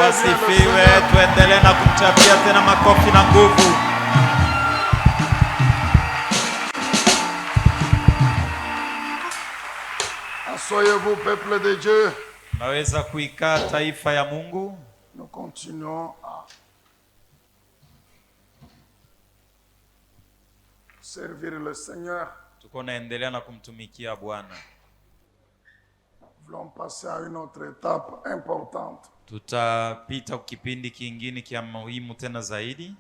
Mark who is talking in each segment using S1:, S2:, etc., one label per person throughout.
S1: asifiwe. Tuendelee na kumchapia tena makofi na nguvu.
S2: Asseyez-vous, peuple de Dieu.
S1: Naweza kuikaa taifa ya Mungu.
S2: Nous continuons à servir le Seigneur.
S1: Tuko naendelea na kumtumikia Bwana.
S2: Nous voulons passer à une autre étape importante.
S1: Tutapita kipindi kingine kia muhimu tena zaidi.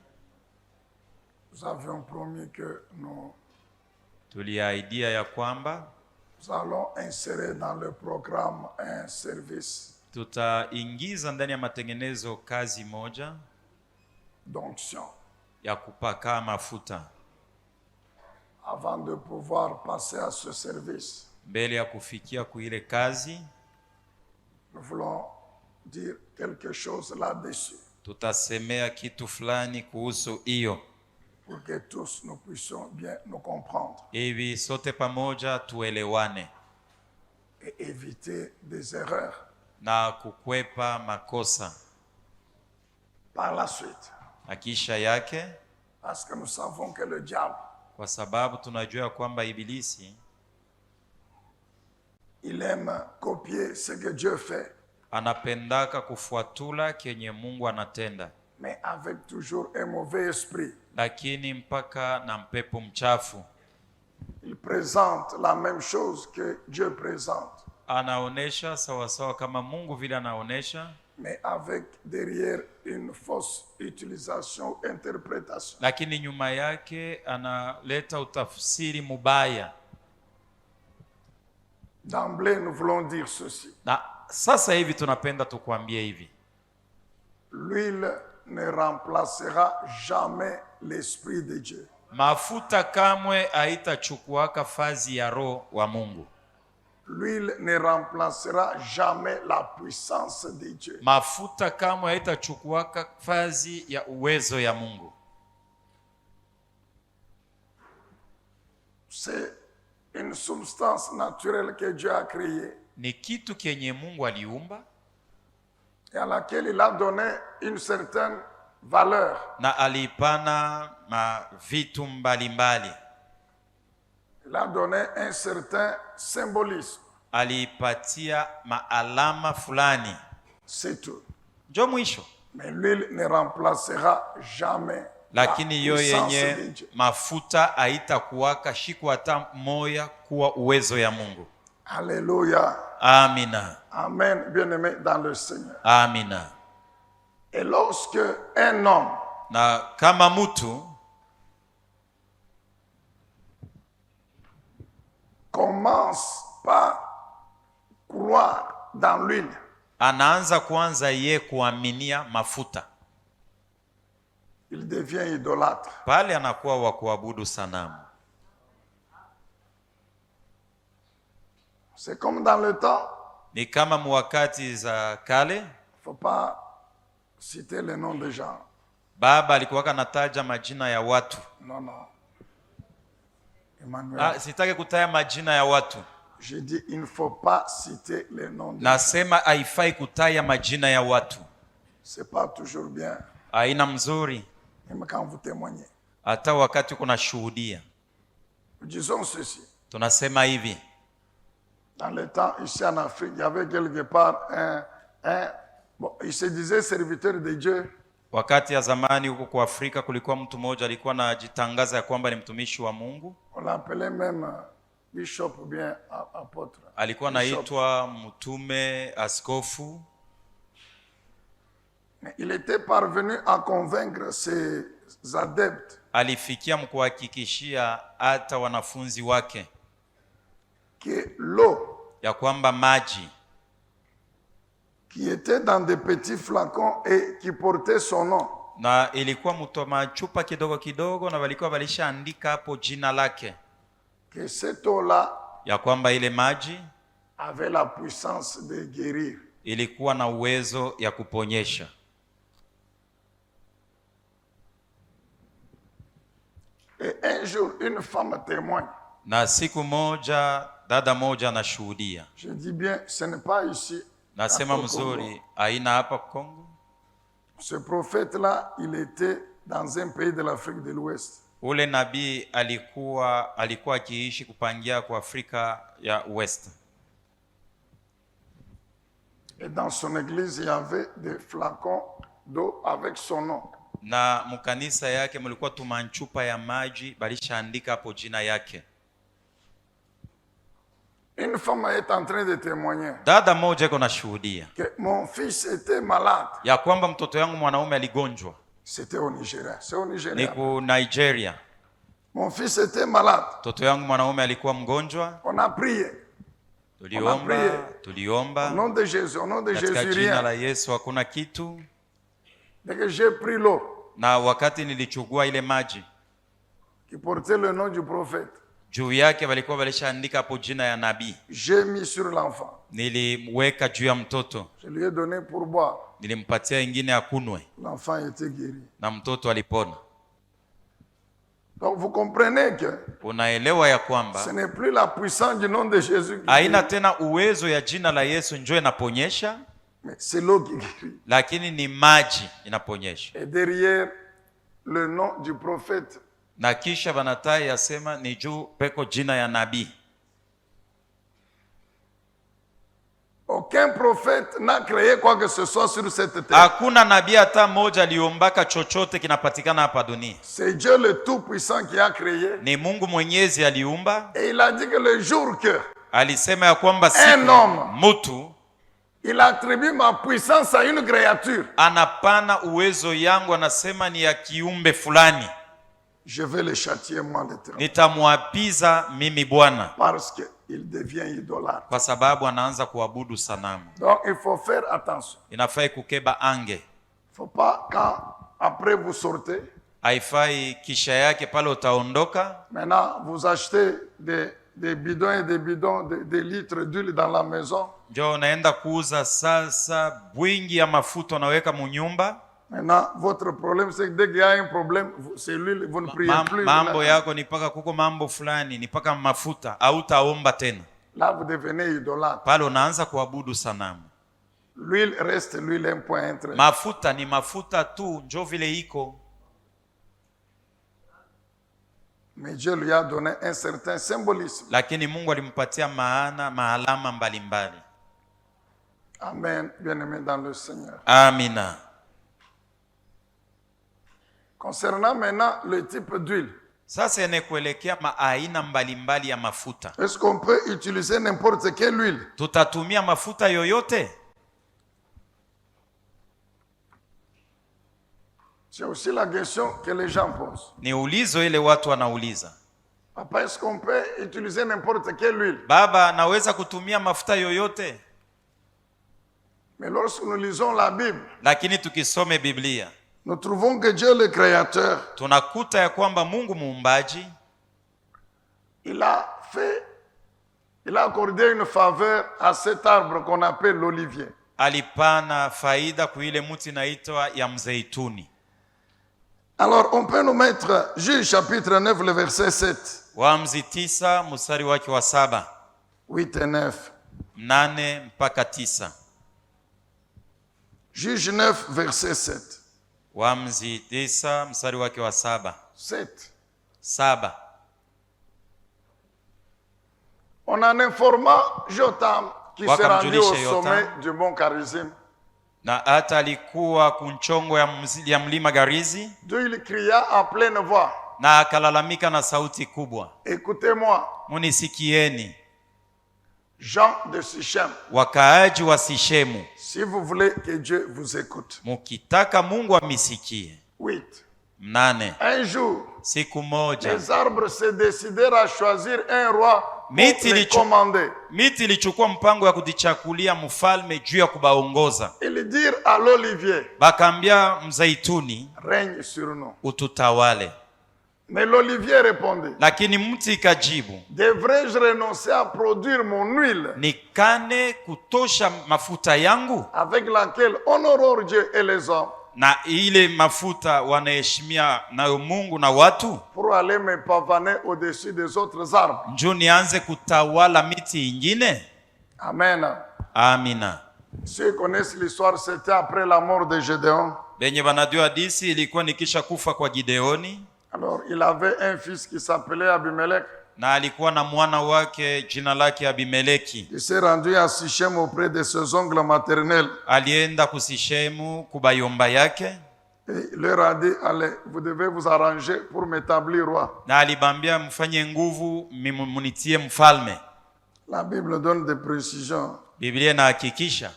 S2: Nous avions promis que nous
S1: Tuliahidia ya kwamba
S2: allons insérer dans le programme un service
S1: tutaingiza ndani ya matengenezo kazi moja
S2: d'onction
S1: ya kupaka mafuta.
S2: avant de pouvoir passer à ce service.
S1: Mbele ya kufikia kuile kazi,
S2: Nous voulons dire quelque chose là-dessus
S1: tutasemea kitu fulani kuhusu hiyo,
S2: pour que tous nous puissions bien nous comprendre
S1: hivi sote pamoja tuelewane
S2: et éviter des erreurs
S1: na kukwepa makosa.
S2: par la suite.
S1: Na kisha yake,
S2: Parce que nous savons que le diable,
S1: kwa sababu tunajua kwamba Ibilisi
S2: il aime copier ce que Dieu fait,
S1: anapendaka kufuatula kenye Mungu anatenda,
S2: mais avec toujours un mauvais esprit.
S1: lakini mpaka na mpepo mchafu.
S2: Il présente la même chose que Dieu présente,
S1: Anaonesha sawasawa kama Mungu vile anaonesha,
S2: mais avec derrière une fausse utilisation, interprétation.
S1: lakini nyuma yake analeta utafsiri mubaya.
S2: D'emblée, nous voulons dire ceci.
S1: Na sasa hivi tunapenda tukwambie hivi,
S2: L'huile ne remplacera jamais l'esprit de Dieu.
S1: mafuta kamwe haitachukuaka fazi ya roho wa Mungu.
S2: L'huile ne remplacera jamais la puissance de Dieu.
S1: Mafuta kamwe haitachukuaka fazi ya uwezo ya Mungu.
S2: C'est une substance naturelle que Dieu a créée
S1: Ni kitu kenye Mungu aliumba
S2: et à laquelle il a donné une certaine valeur.
S1: na alipana vitu mbalimbali.
S2: Il a donné un certain symbolisme.
S1: Alipatia maalama fulani.
S2: C'est tout.
S1: Njo mwisho.
S2: Mais l'huile ne remplacera jamais
S1: Lakini
S2: la
S1: yo
S2: puissance de
S1: yenye
S2: Dieu.
S1: mafuta haitakuwaka shiku hata moya kuwa uwezo ya Mungu.
S2: Alléluia.
S1: Amina.
S2: Amen. Bien-aimé dans le Seigneur.
S1: Amina.
S2: Et lorsque un homme
S1: Na kama mtu
S2: commence par croire dans l'huile,
S1: anaanza kuanza ye kuaminia mafuta,
S2: il devient idolâtre.
S1: pale anakuwa wa kuabudu sanamu.
S2: C'est comme dans le temps,
S1: Ni kama mwakati za kale,
S2: il ne faut pas citer les noms des gens.
S1: baba alikuwa anataja majina ya watu.
S2: Non, non. Emmanuel,
S1: Sitaki kutaja majina ya watu.
S2: j'ai dit il ne faut pas citer les noms des gens.
S1: Nasema haifai kutaja majina ya watu.
S2: C'est pas toujours bien,
S1: Haina mzuri
S2: même quand vous témoignez.
S1: hata wakati kuna shuhudia.
S2: Nous disons ceci.
S1: Tunasema hivi,
S2: Dans le temps, ici en Afrique, il y avait quelque part bon, il se disait serviteur de Dieu.
S1: wakati ya zamani huko kwa Afrika kulikuwa mtu mmoja alikuwa anajitangaza ya kwamba ni mtumishi wa Mungu.
S2: On l'appelait même bishop ou bien apôtre.
S1: Alikuwa anaitwa mtume, askofu.
S2: Mais il était parvenu à convaincre ses adeptes
S1: Alifikia mkuhakikishia hata wanafunzi wake
S2: que l'eau
S1: ya kwamba maji
S2: qui était dans des petits flacons et qui portait son nom,
S1: na ilikuwa mto machupa kidogo kidogo, na walikuwa walishaandika hapo jina lake,
S2: que cette eau-là
S1: ya kwamba ile maji
S2: avait la puissance de guérir.
S1: ilikuwa na uwezo ya kuponyesha.
S2: Et un jour, une femme témoigne.
S1: Na siku moja dada moja anashuhudia.
S2: Je dis bien, ce n'est pas ici.
S1: Nasema
S2: Hapo Kongo.
S1: mzuri, haina hapa Kongo.
S2: Ce prophète-là, il était dans un pays de l'Afrique de l'Ouest.
S1: Ule nabii alikuwa akiishi kupangia kwa Afrika ya West.
S2: Et dans son église, il y avait des flacons d'eau avec son nom.
S1: Na mkanisa yake mlikuwa tumanchupa ya maji balishaandika hapo jina yake.
S2: Une femme est en train de témoigner
S1: Dada moja iko nashuhudia
S2: que mon fils était malade.
S1: ya kwamba mtoto yangu mwanaume aligonjwa.
S2: C'était au Nigeria. C'est au
S1: Ni
S2: Nigeria.
S1: ku Nigeria.
S2: Mon fils était malade.
S1: Mtoto yangu mwanaume alikuwa mgonjwa.
S2: On a prié.
S1: Tuliomba.
S2: Au nom de Jésus, au nom de
S1: Katika
S2: Jésus,
S1: jina
S2: rien.
S1: la Yesu hakuna kitu.
S2: Dès que j'ai pris l'eau
S1: Na wakati nilichukua ile maji,
S2: qui portait le nom du prophète,
S1: juu yake walikuwa walishaandika hapo jina ya nabii.
S2: j'ai mis sur l'enfant.
S1: Nilimweka juu ya mtoto.
S2: Je lui ai donné pour boire.
S1: Nilimpatia ingine akunwe
S2: L'enfant était guéri.
S1: na mtoto alipona.
S2: Donc vous comprenez que
S1: Unaelewa ya
S2: ce
S1: kwamba
S2: n'est plus la puissance du nom de Jésus qui
S1: haina
S2: guérit,
S1: tena uwezo ya jina la Yesu njoo inaponyesha,
S2: mais c'est l'eau qui guérit.
S1: lakini ni maji inaponyesha.
S2: Et derrière le nom du prophète,
S1: Na kisha banatai yasema ni juu peko jina ya nabii.
S2: aucun prophète n'a créé quoi que ce soit sur cette terre.
S1: Hakuna nabii hata mmoja aliombaka chochote kinapatikana hapa dunia.
S2: C'est Dieu le Tout-Puissant qui a créé.
S1: Ni Mungu Mwenyezi aliumba.
S2: Et il a dit que le jour que
S1: Alisema ya kwamba
S2: Un homme.
S1: mtu
S2: il attribue ma puissance à une créature,
S1: anapana uwezo yangu, anasema ni ya kiumbe fulani,
S2: je vais le châtier moi l'Éternel.
S1: nitamwapiza mimi Bwana,
S2: Parce qu'il devient idolâtre.
S1: kwa sababu anaanza kuabudu sanamu.
S2: Donc il faut faire attention.
S1: Inafai kukeba ange.
S2: Il ne faut pas quand après vous sortez,
S1: Haifai kisha yake pale utaondoka,
S2: maintenant vous achetez des bidons et des bidons, des litres d'huile dans la maison.
S1: ndio unaenda kuuza sasa bwingi ya mafuta unaweka munyumba.
S2: Maintenant, votre problème, c'est que dès qu'il y a un problème, c'est l'huile, vous ne priez plus.
S1: Mambo yako ni paka kuko mambo fulani ni paka mafuta, hautaomba tena.
S2: Là, vous devenez idolâtre.
S1: Pale unaanza kuabudu sanamu.
S2: L'huile reste l'huile, un point entre.
S1: Mafuta ni mafuta tu, njo vile iko.
S2: Mais Dieu lui a donné un certain symbolisme.
S1: Lakini Mungu alimpatia maalama mbalimbali.
S2: Amen, bien-aimé dans le Seigneur.
S1: Amina.
S2: Concernant maintenant le type d'huile,
S1: Sasa ni kuelekea maaina mbalimbali ya mafuta.
S2: est-ce qu'on peut utiliser n'importe quelle huile?
S1: Tutatumia mafuta yoyote?
S2: C'est aussi la question que les gens posent.
S1: Ni ulizo ile watu wanauliza.
S2: Papa, est-ce qu'on peut utiliser n'importe quelle huile?
S1: Baba, naweza kutumia mafuta yoyote?
S2: Mais lorsque nous lisons la Bible,
S1: Lakini tukisome Biblia,
S2: nous trouvons que Dieu le Créateur,
S1: tunakuta ya kwamba Mungu muumbaji
S2: il a accordé une faveur à cet arbre qu'on appelle l'olivier.
S1: alipana faida kuile muti naitwa ya mzeituni.
S2: Alors, on peut nous mettre Juge chapitre 9, le verset 7.
S1: Waamuzi 9 mstari wake wa 7.
S2: 8 et 9.
S1: 8 mpaka 9.
S2: Juge 9, verset 7.
S1: Waamuzi 9 mstari wake wa 7. 7.
S2: On en informa Jotam qui s'est rendu au
S1: Wakamjulisha
S2: sommet
S1: Yotam.
S2: du mont Carizim,
S1: Na hata alikuwa kunchongo ya mlima Garizi,
S2: d'où il cria à pleine voix,
S1: na akalalamika na sauti kubwa,
S2: écoutez-moi,
S1: munisikieni
S2: Jean de Sichem,
S1: wakaaji wa Sishemu,
S2: si vous voulez que Dieu vous écoute.
S1: mukitaka Mungu amisikie.
S2: 8.
S1: 8.
S2: Un jour,
S1: Siku moja
S2: les arbres se décidèrent à choisir un roi pour
S1: Miti
S2: les
S1: licho-
S2: commander.
S1: miti ilichukua mpango ya kujichakulia mfalme juu ya kubaongoza.
S2: Ils dirent à l'olivier,
S1: Bakaambia mzaituni,
S2: règne sur nous.
S1: ututawale.
S2: Mais l'olivier répondit,
S1: Lakini mti ikajibu,
S2: devrais-je renoncer à produire mon huile
S1: nikane kutosha mafuta yangu?
S2: avec laquelle on honore Dieu et les hommes
S1: Na ile mafuta wanaheshimia nayo Mungu na watu,
S2: pour aller me pavaner au-dessus des autres arbres?
S1: njoo nianze kutawala miti ingine?
S2: Amen.
S1: Amina.
S2: Ceux qui connaissent l'histoire, c'était après la mort de Gédéon.
S1: Benye banajua hadisi ilikuwa nikisha kufa kwa Gideoni,
S2: Alors, il avait un fils qui s'appelait Abimelech.
S1: na alikuwa na mwana wake jina lake Abimeleki.
S2: Il s'est rendu à Sichem auprès de ses oncles maternels.
S1: Alienda kusishemu kubayomba yake,
S2: Et il leur a dit, allez, vous devez vous arranger pour m'établir roi.
S1: na alibambia mfanye nguvu munitie mfalme.
S2: La Bible donne des précisions.
S1: Biblia inahakikisha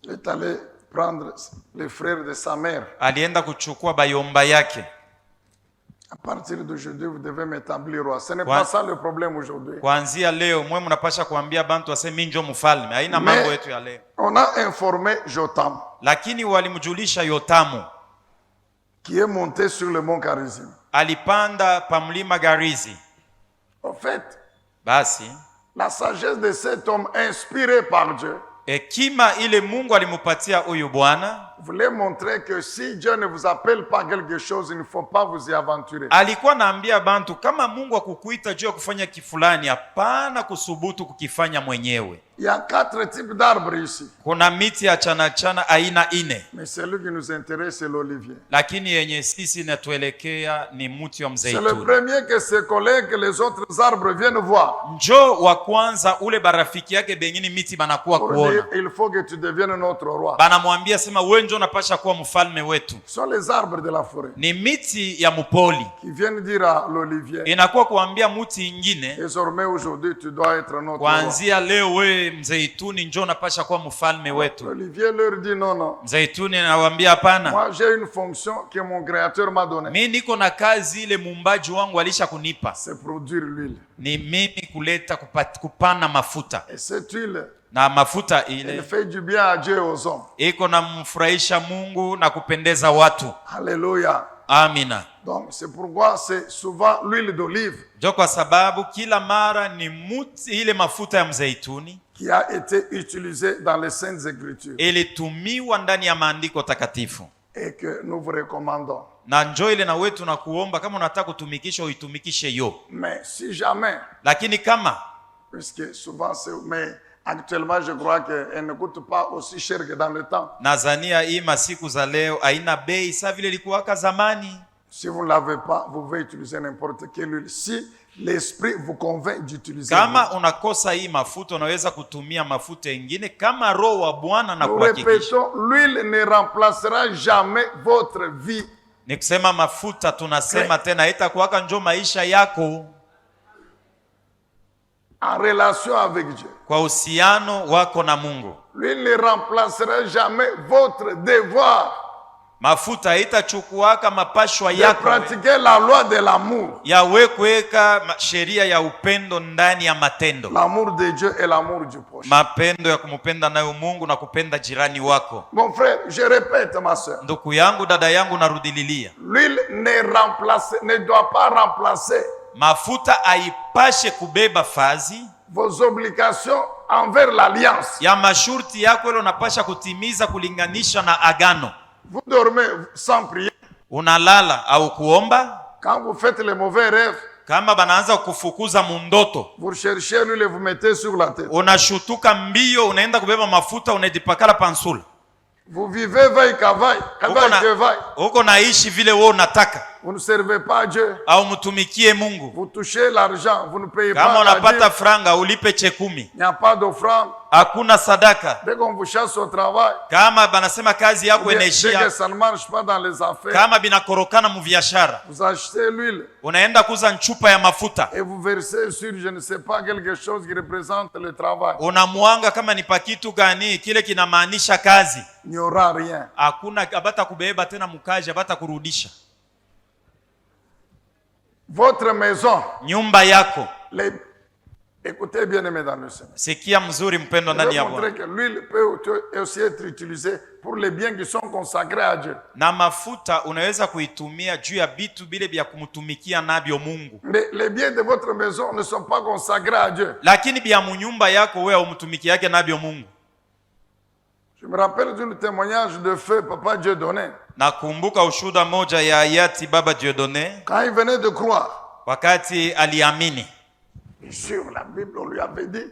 S2: Il est allé prendre les frères de sa mère.
S1: alienda kuchukua bayomba yake.
S2: À partir d'aujourd'hui, vous devez m'établir roi. Ce n'est
S1: Ouais.
S2: pas ça le problème aujourd'hui.
S1: Kuanzia leo mwe mnapasha kuambia bantu aseme mimi ndio mfalme. Haina
S2: Mais-
S1: mambo yetu ya leo.
S2: On a informé Jotam,
S1: Lakini walimjulisha Yotamu,
S2: qui est monté sur le mont Carizim.
S1: alipanda pa mlima Garizi.
S2: En fait,
S1: Basi
S2: la sagesse de cet homme inspiré par Dieu
S1: hekima ile Mungu alimupatia huyu bwana,
S2: voulait montrer que si Dieu ne vous appelle pas quelque chose, il ne faut pas vous y aventurer.
S1: alikuwa naambia bantu kama Mungu akukuita juu ya kufanya kifulani, hapana kusubutu kukifanya mwenyewe.
S2: Il y a 4 types d'arbres ici.
S1: Kuna miti ya chana aina ine,
S2: Mais celui qui nous intéresse, c'est l'olivier.
S1: lakini yenye sisi inatuelekea ni mti wa
S2: C'est le
S1: mzeituni.
S2: premier que ses collègues, les autres arbres viennent voir.
S1: Njo wa kwanza ule barafiki yake bengine miti banakuwa
S2: Pour
S1: kuona,
S2: dire, il faut que tu deviennes notre roi.
S1: banamwambia sema wewe njo unapasha kuwa mfalme wetu.
S2: Ce sont les arbres de la forêt
S1: Ni miti ya mupoli
S2: qui viennent dire à l'olivier,
S1: inakuwa kuambia muti ingine,
S2: désormais aujourd'hui tu dois être notre roi.
S1: kuanzia leo wewe mzeituni njo unapasha kuwa mfalme wetu.
S2: L'olivier leur dit non, non.
S1: Mzeituni anawaambia hapana,
S2: Moi j'ai une fonction que mon créateur m'a donnée.
S1: mi niko na kazi ile muumbaji wangu alisha kunipa,
S2: C'est produire l'huile.
S1: ni mimi kuleta kupana mafuta,
S2: Et cette huile,
S1: na mafuta
S2: elle
S1: ile
S2: fait du bien à Dieu et aux hommes.
S1: iko na mfurahisha Mungu na kupendeza watu.
S2: Alléluia.
S1: Amina.
S2: Donc c'est pourquoi c'est souvent l'huile d'olive
S1: Ndio kwa sababu kila mara ni muti ile mafuta ya mzeituni
S2: qui a été utilisée dans les Saintes Écritures
S1: ilitumiwa ndani ya maandiko takatifu,
S2: et que nous vous recommandons.
S1: na njo ile na wetu na kuomba kama unataka kutumikisha uitumikishe yo.
S2: Mais si jamais,
S1: Lakini kama
S2: puisque souvent c'est... Mais actuellement je crois qu'elle ne coûte pas aussi cher que dans le temps.
S1: Nazania hii masiku za leo haina bei sa vile ilikuwaka zamani.
S2: Si vous ne l'avez pas, vous pouvez utiliser n'importe quelle huile. Si l'esprit vous convainc d'utiliser
S1: Kama
S2: l'huile.
S1: unakosa hii mafuta unaweza kutumia mafuta ingine kama roho wa Bwana na
S2: Nous
S1: kuhakikisha.
S2: répétons, l'huile ne remplacera jamais votre vie.
S1: Ni kusema mafuta, tunasema tena itakuwaka njo maisha yako
S2: En relation avec Dieu.
S1: kwa uhusiano wako na Mungu.
S2: L'huile ne remplacera jamais votre devoir
S1: Mafuta haitachukuaka mapashwa
S2: de
S1: yako
S2: pratiquer la loi de l'amour.
S1: yawe kuweka sheria ya upendo ndani ya matendo,
S2: L'amour de Dieu et l'amour du prochain.
S1: mapendo ya kumpenda nayo Mungu na kupenda jirani wako.
S2: Mon frère, je répète ma soeur,
S1: Ndugu yangu, dada yangu, narudililia,
S2: l'huile ne doit pas remplacer
S1: mafuta haipashe kubeba fazi
S2: vos obligations envers l'alliance.
S1: ya mashurti yako ile unapasha kutimiza kulinganisha na agano.
S2: Vous dormez sans prier.
S1: Unalala au kuomba,
S2: Quand vous faites les mauvais rêves,
S1: kama banaanza kufukuza mundoto,
S2: vous cherchez l'huile et vous mettez sur la tête.
S1: unashutuka mbio, unaenda kubeba mafuta, unajipakala pansula.
S2: Vous vivez vaille cavaille, cavaille que vaille.
S1: Uko naishi vile wewe unataka,
S2: Vous ne servez pas à Dieu.
S1: au mtumikie Mungu.
S2: Vous touchez l'argent, vous ne payez
S1: Kama
S2: pas la
S1: unapata
S2: dîme.
S1: franga ulipe chekumi,
S2: Il n'y a pas d'offrande.
S1: hakuna sadaka.
S2: Dès qu'on vous chasse au travail,
S1: Kama banasema kazi yako
S2: dès que
S1: inaishia,
S2: ça ne marche pas dans les affaires,
S1: kama binakorokana mubiashara,
S2: vous achetez l'huile
S1: unaenda kuza nchupa ya mafuta,
S2: et vous versez sur, je ne sais pas, quelque chose qui représente le travail.
S1: unamwanga kama ni pakitu gani kile kinamaanisha kazi.
S2: Il n'y aura rien.
S1: Hakuna abata kubeba tena mukaji, abata kurudisha.
S2: Votre maison,
S1: Nyumba yako,
S2: écoutez bien aimés dans le Seigneur.
S1: sikia mzuri mpendo
S2: Je
S1: ndani
S2: vais
S1: ya
S2: montrer
S1: Bwana.
S2: que l'huile peut aussi être utilisée pour les biens qui sont consacrés à Dieu.
S1: Na mafuta unaweza kuitumia juu ya vitu bile vya kumtumikia nabyo Mungu,
S2: Mais les biens de votre maison ne sont pas consacrés à Dieu.
S1: lakini bya munyumba yako wewe umtumiki yake nabyo Mungu.
S2: Je me rappelle d'un témoignage de feu Papa Dieudonné.
S1: Nakumbuka ushuhuda moja ya hayati Baba Dieudonné
S2: Quand il venait de croire,
S1: wakati aliamini.
S2: sur la Bible, on lui avait dit,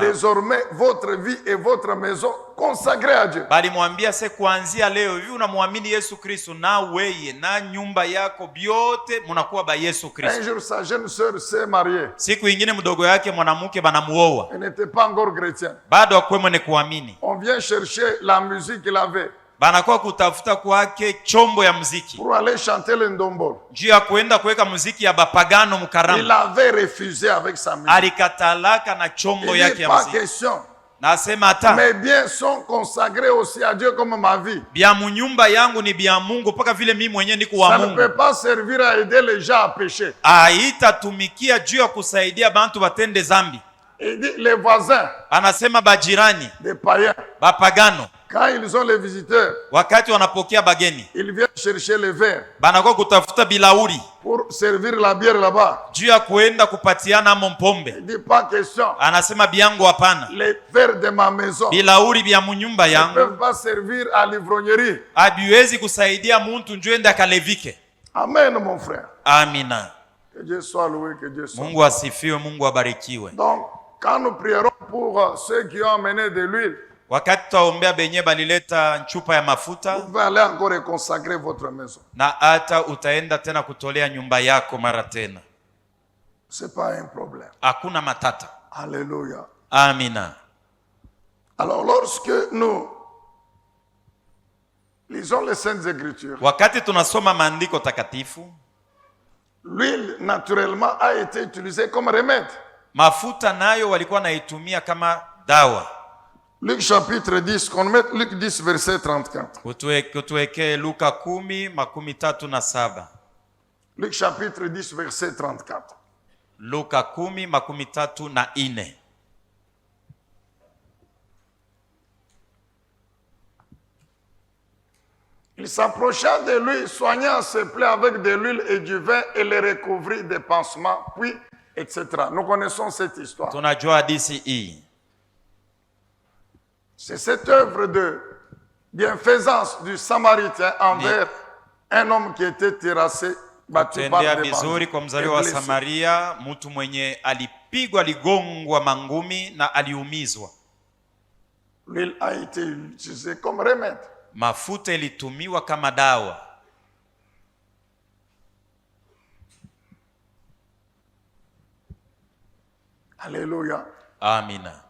S2: Désormais, votre vie et votre maison consacrées à Dieu.
S1: Balimwambia se kuanzia leo hivi unamwamini Yesu Kristo na weye na nyumba yako byote munakuwa ba Yesu Kristo.
S2: Un jour, sa jeune sœur s'est mariée.
S1: Siku ingine mdogo yake mwanamke banamuoa.
S2: Elle n'était pas encore chrétienne.
S1: Bado akwe mwenye kuamini.
S2: On vient chercher la musique qu'il avait.
S1: Banakuwa kutafuta kwake chombo ya muziki.
S2: Pour aller chanter le ndombolo.
S1: Juu ya kuenda kuweka muziki ya bapagano mukaramu.
S2: Il avait refusé avec sa musique.
S1: Alikatalaka na chombo yake ya muziki.
S2: Pas question.
S1: Nasema hata
S2: mes biens sont consacrés aussi à Dieu comme ma vie.
S1: Bia munyumba yangu ni bia Mungu paka vile mimi mwenyewe niko wa Mungu.
S2: Ça ne peut pas servir à aider les gens à pécher.
S1: Haitatumikia juu ya kusaidia bantu batende zambi.
S2: Il dit les voisins.
S1: Anasema bajirani.
S2: Des païens.
S1: Bapagano.
S2: Quand ils ont les visiteurs,
S1: wakati wanapokea bageni,
S2: ils viennent chercher les verres.
S1: Banakuwa kutafuta bilauri
S2: pour servir la bière là-bas.
S1: Juu ya kuenda kupatiana amo mpombe.
S2: Il dit pas question.
S1: Anasema biangu hapana.
S2: Les verres de ma maison.
S1: Bilauri bia munyumba yangu.
S2: Ne peuvent pas servir à l'ivrognerie.
S1: Habiwezi kusaidia muntu njwende akalevike.
S2: Amen mon frère.
S1: Amina.
S2: Que Dieu soit loué, que Dieu soit.
S1: Mungu asifiwe, Mungu abarikiwe.
S2: Donc quand nous prierons pour ceux qui ont amené de l'huile,
S1: wakati tutaombea benye balileta chupa ya mafuta,
S2: vous pouvez aller encore consacrer votre maison.
S1: Na hata utaenda tena kutolea nyumba yako mara tena.
S2: C'est pas un problème.
S1: Hakuna matata.
S2: Alléluia.
S1: Amina.
S2: Alors lorsque nous lisons les Saintes Écritures,
S1: wakati tunasoma maandiko takatifu,
S2: l'huile naturellement a été utilisée comme remède.
S1: Mafuta nayo walikuwa naitumia kama dawa.
S2: Luc chapitre 10, qu'on met Luc 10 verset 34.
S1: Kutuweke Luka 10:37.
S2: Luc chapitre 10 verset 34.
S1: Luka 10:34.
S2: Il s'approcha de lui, soignant ses plaies avec de l'huile et du vin et les recouvrit des pansements, puis etc. Nous connaissons cette histoire.
S1: Tunajua hadithi hii.
S2: C'est cette œuvre de bienfaisance du Samaritain envers un homme qui était terrassé, battu par des
S1: bizuri kwa mzaliwa wa Samaria, mtu mwenye alipigwa, aligongwa mangumi na aliumizwa.
S2: L'huile a été utilisée comme remède.
S1: Mafuta ilitumiwa kama dawa.
S2: Alléluia.
S1: Amina.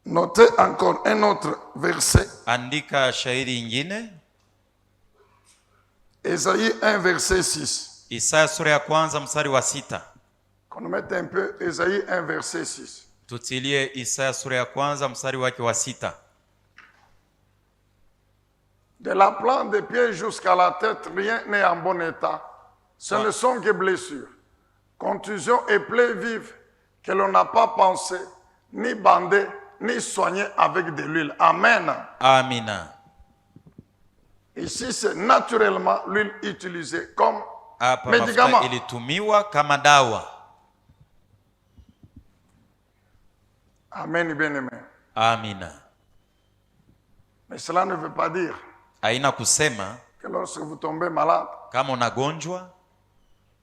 S2: Notez encore un autre verset.
S1: Andika shairi ingine.
S2: Esaïe 1 verset 6.
S1: Isaya sura ya kwanza mstari wa 6.
S2: Qu'on mette un peu Esaïe 1 verset 6.
S1: Tutilie Isaya sura ya kwanza mstari wake wa 6.
S2: De la plante des pieds jusqu'à la tête, rien n'est en bon état. Ce ne sont que blessures, contusions et plaies vives que l'on n'a pas pensé, ni bandé, ni soigné avec de l'huile. Amen.
S1: Amina.
S2: Ici, c'est naturellement l'huile utilisée comme médicament.
S1: Mafuta ilitumiwa kama dawa.
S2: Amen, bien-aimé.
S1: Amina.
S2: Mais cela ne veut pas dire
S1: haina kusema
S2: que lorsque vous tombez malade,
S1: kama unagonjwa,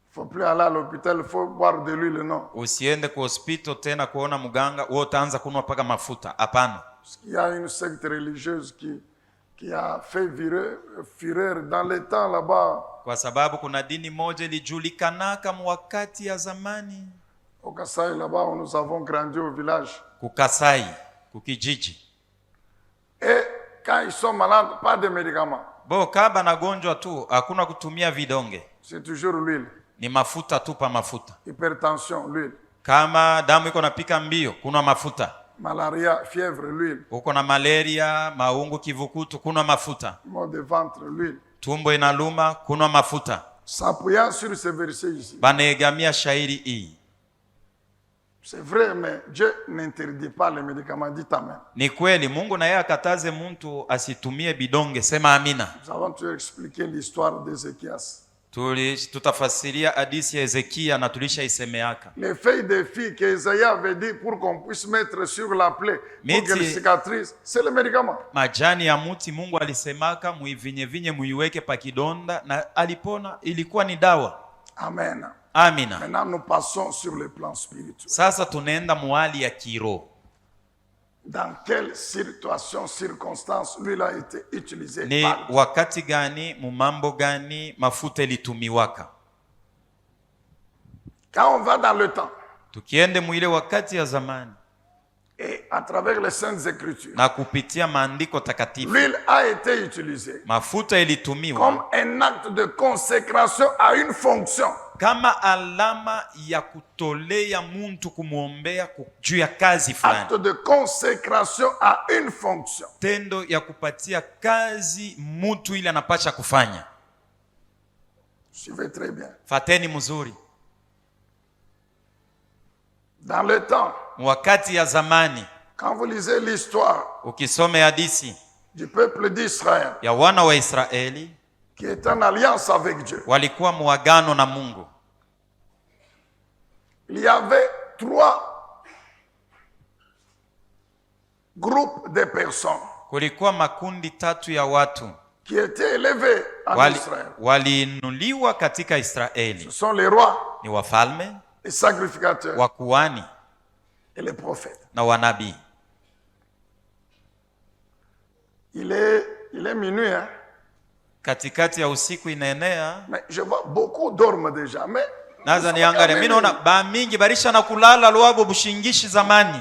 S2: il faut plus aller à l'hôpital, il faut boire de l'huile, non.
S1: Usiende kwa hospital tena kuona muganga, wewe utaanza kunwa paka mafuta. Hapana.
S2: Il y a une secte religieuse qui a fait fureur dans les temps là-bas.
S1: Kwa sababu kuna dini moja ilijulikanaka wakati ya zamani.
S2: Au Kasai là-bas où nous avons grandi au village.
S1: Kukasai, kukijiji.
S2: Et quand ils sont malades, pas de médicaments.
S1: Bo kaba na gonjwa tu, hakuna kutumia vidonge.
S2: C'est toujours l'huile.
S1: Ni mafuta tu pa mafuta.
S2: Hypertension, l'huile.
S1: Kama damu iko napika mbio, kuna mafuta.
S2: Malaria, fièvre, l'huile.
S1: Uko na malaria, maungu, kivukutu, kuna mafuta.
S2: Maux de ventre, l'huile.
S1: Tumbo inaluma, kuna mafuta.
S2: S'appuyant sur ce verset ici.
S1: Banegamia shairi hii.
S2: C'est vrai, mais Dieu n'interdit pas les médicaments. Dites amen.
S1: Ni kweli Mungu na yeye akataze mtu asitumie bidonge, sema amina.
S2: Nous avons toujours expliqué l'histoire d'Ézéchias.
S1: Tutafasiria hadithi ya Ezekia na tulishaisemeaka.
S2: Les feuilles de filles qu'Ésaïe avait dit pour qu'on puisse mettre sur la plaie pour que les cicatrices, c'est le médicament.
S1: Majani ya muti Mungu alisemaka muivinyevinye muiweke pa kidonda na alipona, ilikuwa ni dawa.
S2: Amen.
S1: Amina.
S2: Maintenant nous passons sur le plan spirituel.
S1: Sasa tunaenda muhali ya kiroho.
S2: Dans quelle situation, circonstance l'huile a été utilisée?
S1: Ni wakati gani, mumambo gani mafuta ilitumiwaka?
S2: Quand on va dans le temps,
S1: Tukiende mwile wakati ya zamani
S2: et à travers les Saintes Écritures,
S1: na kupitia maandiko takatifu,
S2: l'huile a été utilisée
S1: mafuta ilitumiwa
S2: comme un acte de consécration à une fonction.
S1: kama alama ya kutolea muntu kumwombea juu ya kazi fulani.
S2: Acte de consécration à une fonction.
S1: Tendo ya kupatia kazi mtu ile anapasha kufanya.
S2: Suivez très bien.
S1: Fateni mzuri.
S2: Dans le temps,
S1: Wakati ya zamani,
S2: quand vous lisez l'histoire
S1: ukisome hadithi
S2: du peuple d'Israël
S1: ya wana wa Israeli
S2: qui est en alliance avec Dieu,
S1: walikuwa muagano na Mungu,
S2: il y avait 3 groupes de personnes
S1: kulikuwa makundi 3 ya watu
S2: qui étaient élevés en Israël.
S1: waliinuliwa katika Israeli.
S2: Ce sont les rois,
S1: Ni wafalme,
S2: les sacrificateurs
S1: wakuhani
S2: et les prophètes.
S1: na wanabii.
S2: Il est minuit, hein?
S1: Katikati ya usiku inaenea,
S2: Mais je vois beaucoup dorment déjà. Mais
S1: naza niangalia, mimi naona ba mingi barisha na kulala lwabo bushingishi zamani.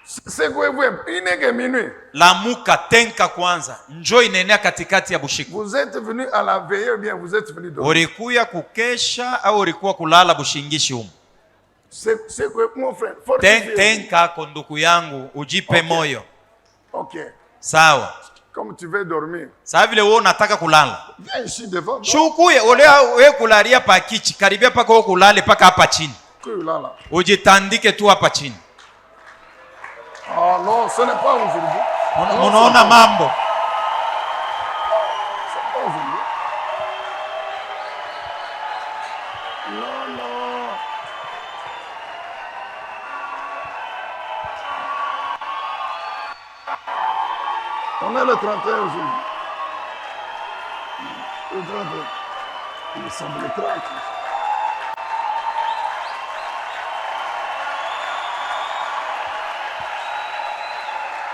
S2: c'est quoi vous? Il n'est que minuit.
S1: Lamuka tenka kwanza, njoo inaenea katikati ya bushiku.
S2: Vous êtes venu à la veillée ou bien vous êtes venu dormir?
S1: Ulikuya kukesha au ulikuwa kulala bushingishi huko?
S2: C'est quoi mon frère? Fortifiez-vous.
S1: Tenka ko ndugu yangu, ujipe moyo.
S2: Ok.
S1: Sawa.
S2: Comme tu veux dormir,
S1: Sasa vile wewe unataka kulala,
S2: viens ici devant.
S1: shukuye olea wewe kulalia pa kichi, karibia paka wewe kulale paka hapa chini.
S2: Là, là.
S1: Ujitandike tu hapa chini.
S2: Ah non, ce n'est pas aujourd'hui.
S1: Unaona mambo.
S2: C'est pas aujourd'hui. Non, non. On est le 31 aujourd'hui. Le 31. Il semble le 30.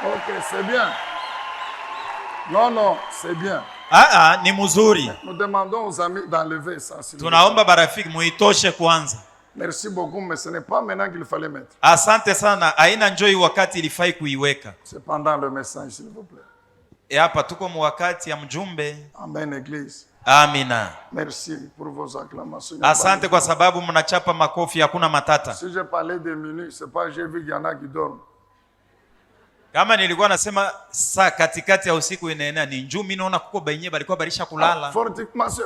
S2: Ok, c'est bien. Non, non, c'est bien.
S1: Ni mzuri.
S2: Nous demandons aux amis d'enlever ça.
S1: Tunaomba barafiki muitoshe kwanza.
S2: Merci beaucoup, mais ce n'est pas maintenant qu'il fallait mettre.
S1: Asante sana, haina njoi wakati ilifai kuiweka.
S2: C'est pendant le message, s'il vous plaît.
S1: Hapa tuko mu wakati ya mjumbe.
S2: Amen, Église.
S1: Amina.
S2: Merci pour vos acclamations.
S1: Asante kwa sababu mnachapa makofi, hakuna matata.
S2: Si je parlais des minutes, c'est pas j'ai vu qu'il y en a qui dorment.
S1: Kama nilikuwa nasema saa katikati ya usiku inaenea, ni njoo mimi naona kuko benye balikuwa barisha kulala.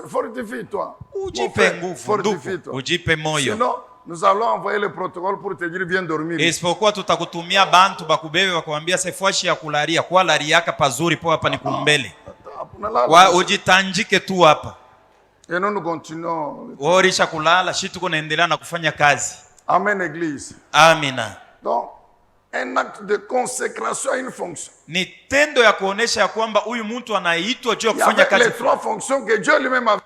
S2: Fortifie-toi.
S1: Ujipe nguvu, ndugu. Ujipe moyo.
S2: Sinon, nous allons envoyer le protocole pour te dire viens dormir.
S1: Isipokuwa tutakutumia bantu bakubebe wakwambia sefuashi ya kularia kwa lariaka pazuri po hapa ni kumbele. Kwa ujitanjike tu hapa.
S2: Et nous continuons.
S1: Orisha kulala, shi tuko naendelea na kufanya kazi.
S2: Amen, Église.
S1: Amina.
S2: Donc, un acte de consécration à une fonction.
S1: Ni tendo ya kuonesha ya kwamba huyu mtu anaitwa juu ya
S2: Il y
S1: kufanya
S2: avait
S1: kazi.
S2: les 3 fonctions que Dieu lui-même avait.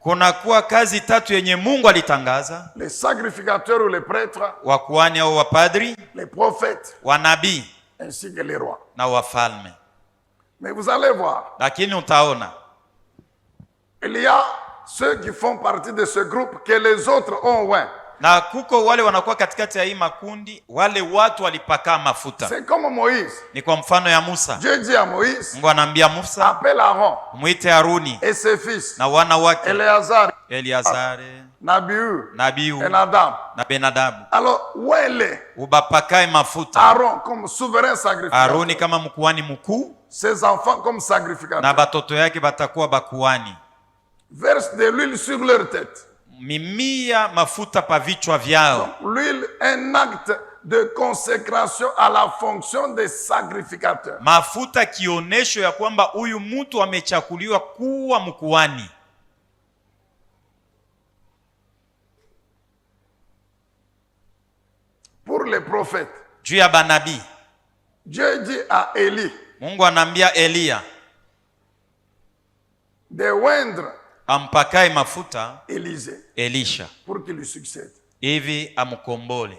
S1: Kuna kuwa kazi 3 yenye Mungu alitangaza:
S2: Les sacrificateurs ou les prêtres,
S1: wakuhani au wapadri,
S2: les prophètes,
S1: wanabii
S2: ainsi que les rois.
S1: na wafalme.
S2: Mais vous allez voir,
S1: Lakini utaona
S2: il y a ceux qui font partie de ce groupe que les autres ont oint.
S1: na kuko wale wanakuwa katikati ya hii makundi, wale watu walipaka mafuta.
S2: C'est comme Moïse.
S1: Ni kwa mfano ya Musa.
S2: Dieu dit à Moïse,
S1: Mungu anaambia Musa,
S2: appelle Aaron
S1: muite Haruni
S2: et ses fils,
S1: na wana wake
S2: Eleazar,
S1: Eliazare,
S2: Nabiu
S1: Nabiu
S2: et Nadab.
S1: na Benadabu,
S2: Alors, où elle est?
S1: ubapakae mafuta.
S2: Aaron comme souverain sacrificateur.
S1: Haruni kama mkuhani mkuu
S2: Ses enfants comme
S1: na
S2: sacrificateurs.
S1: batoto yake batakuwa bakuhani.
S2: Verse de l'huile sur leur tête.
S1: Mimia mafuta pa vichwa vyao.
S2: L'huile, un acte de consécration à la fonction des sacrificateurs.
S1: Mafuta kionesho ya kwamba huyu mtu amechakuliwa kuwa mkuhani.
S2: Pour les prophètes,
S1: Juu ya banabii,
S2: Dieu dit à Élie
S1: Mungu anaambia Eliya
S2: de oindre
S1: ampakae mafuta
S2: Élisée
S1: Elisha
S2: pour qu'il lui succède.
S1: hivi amkombole.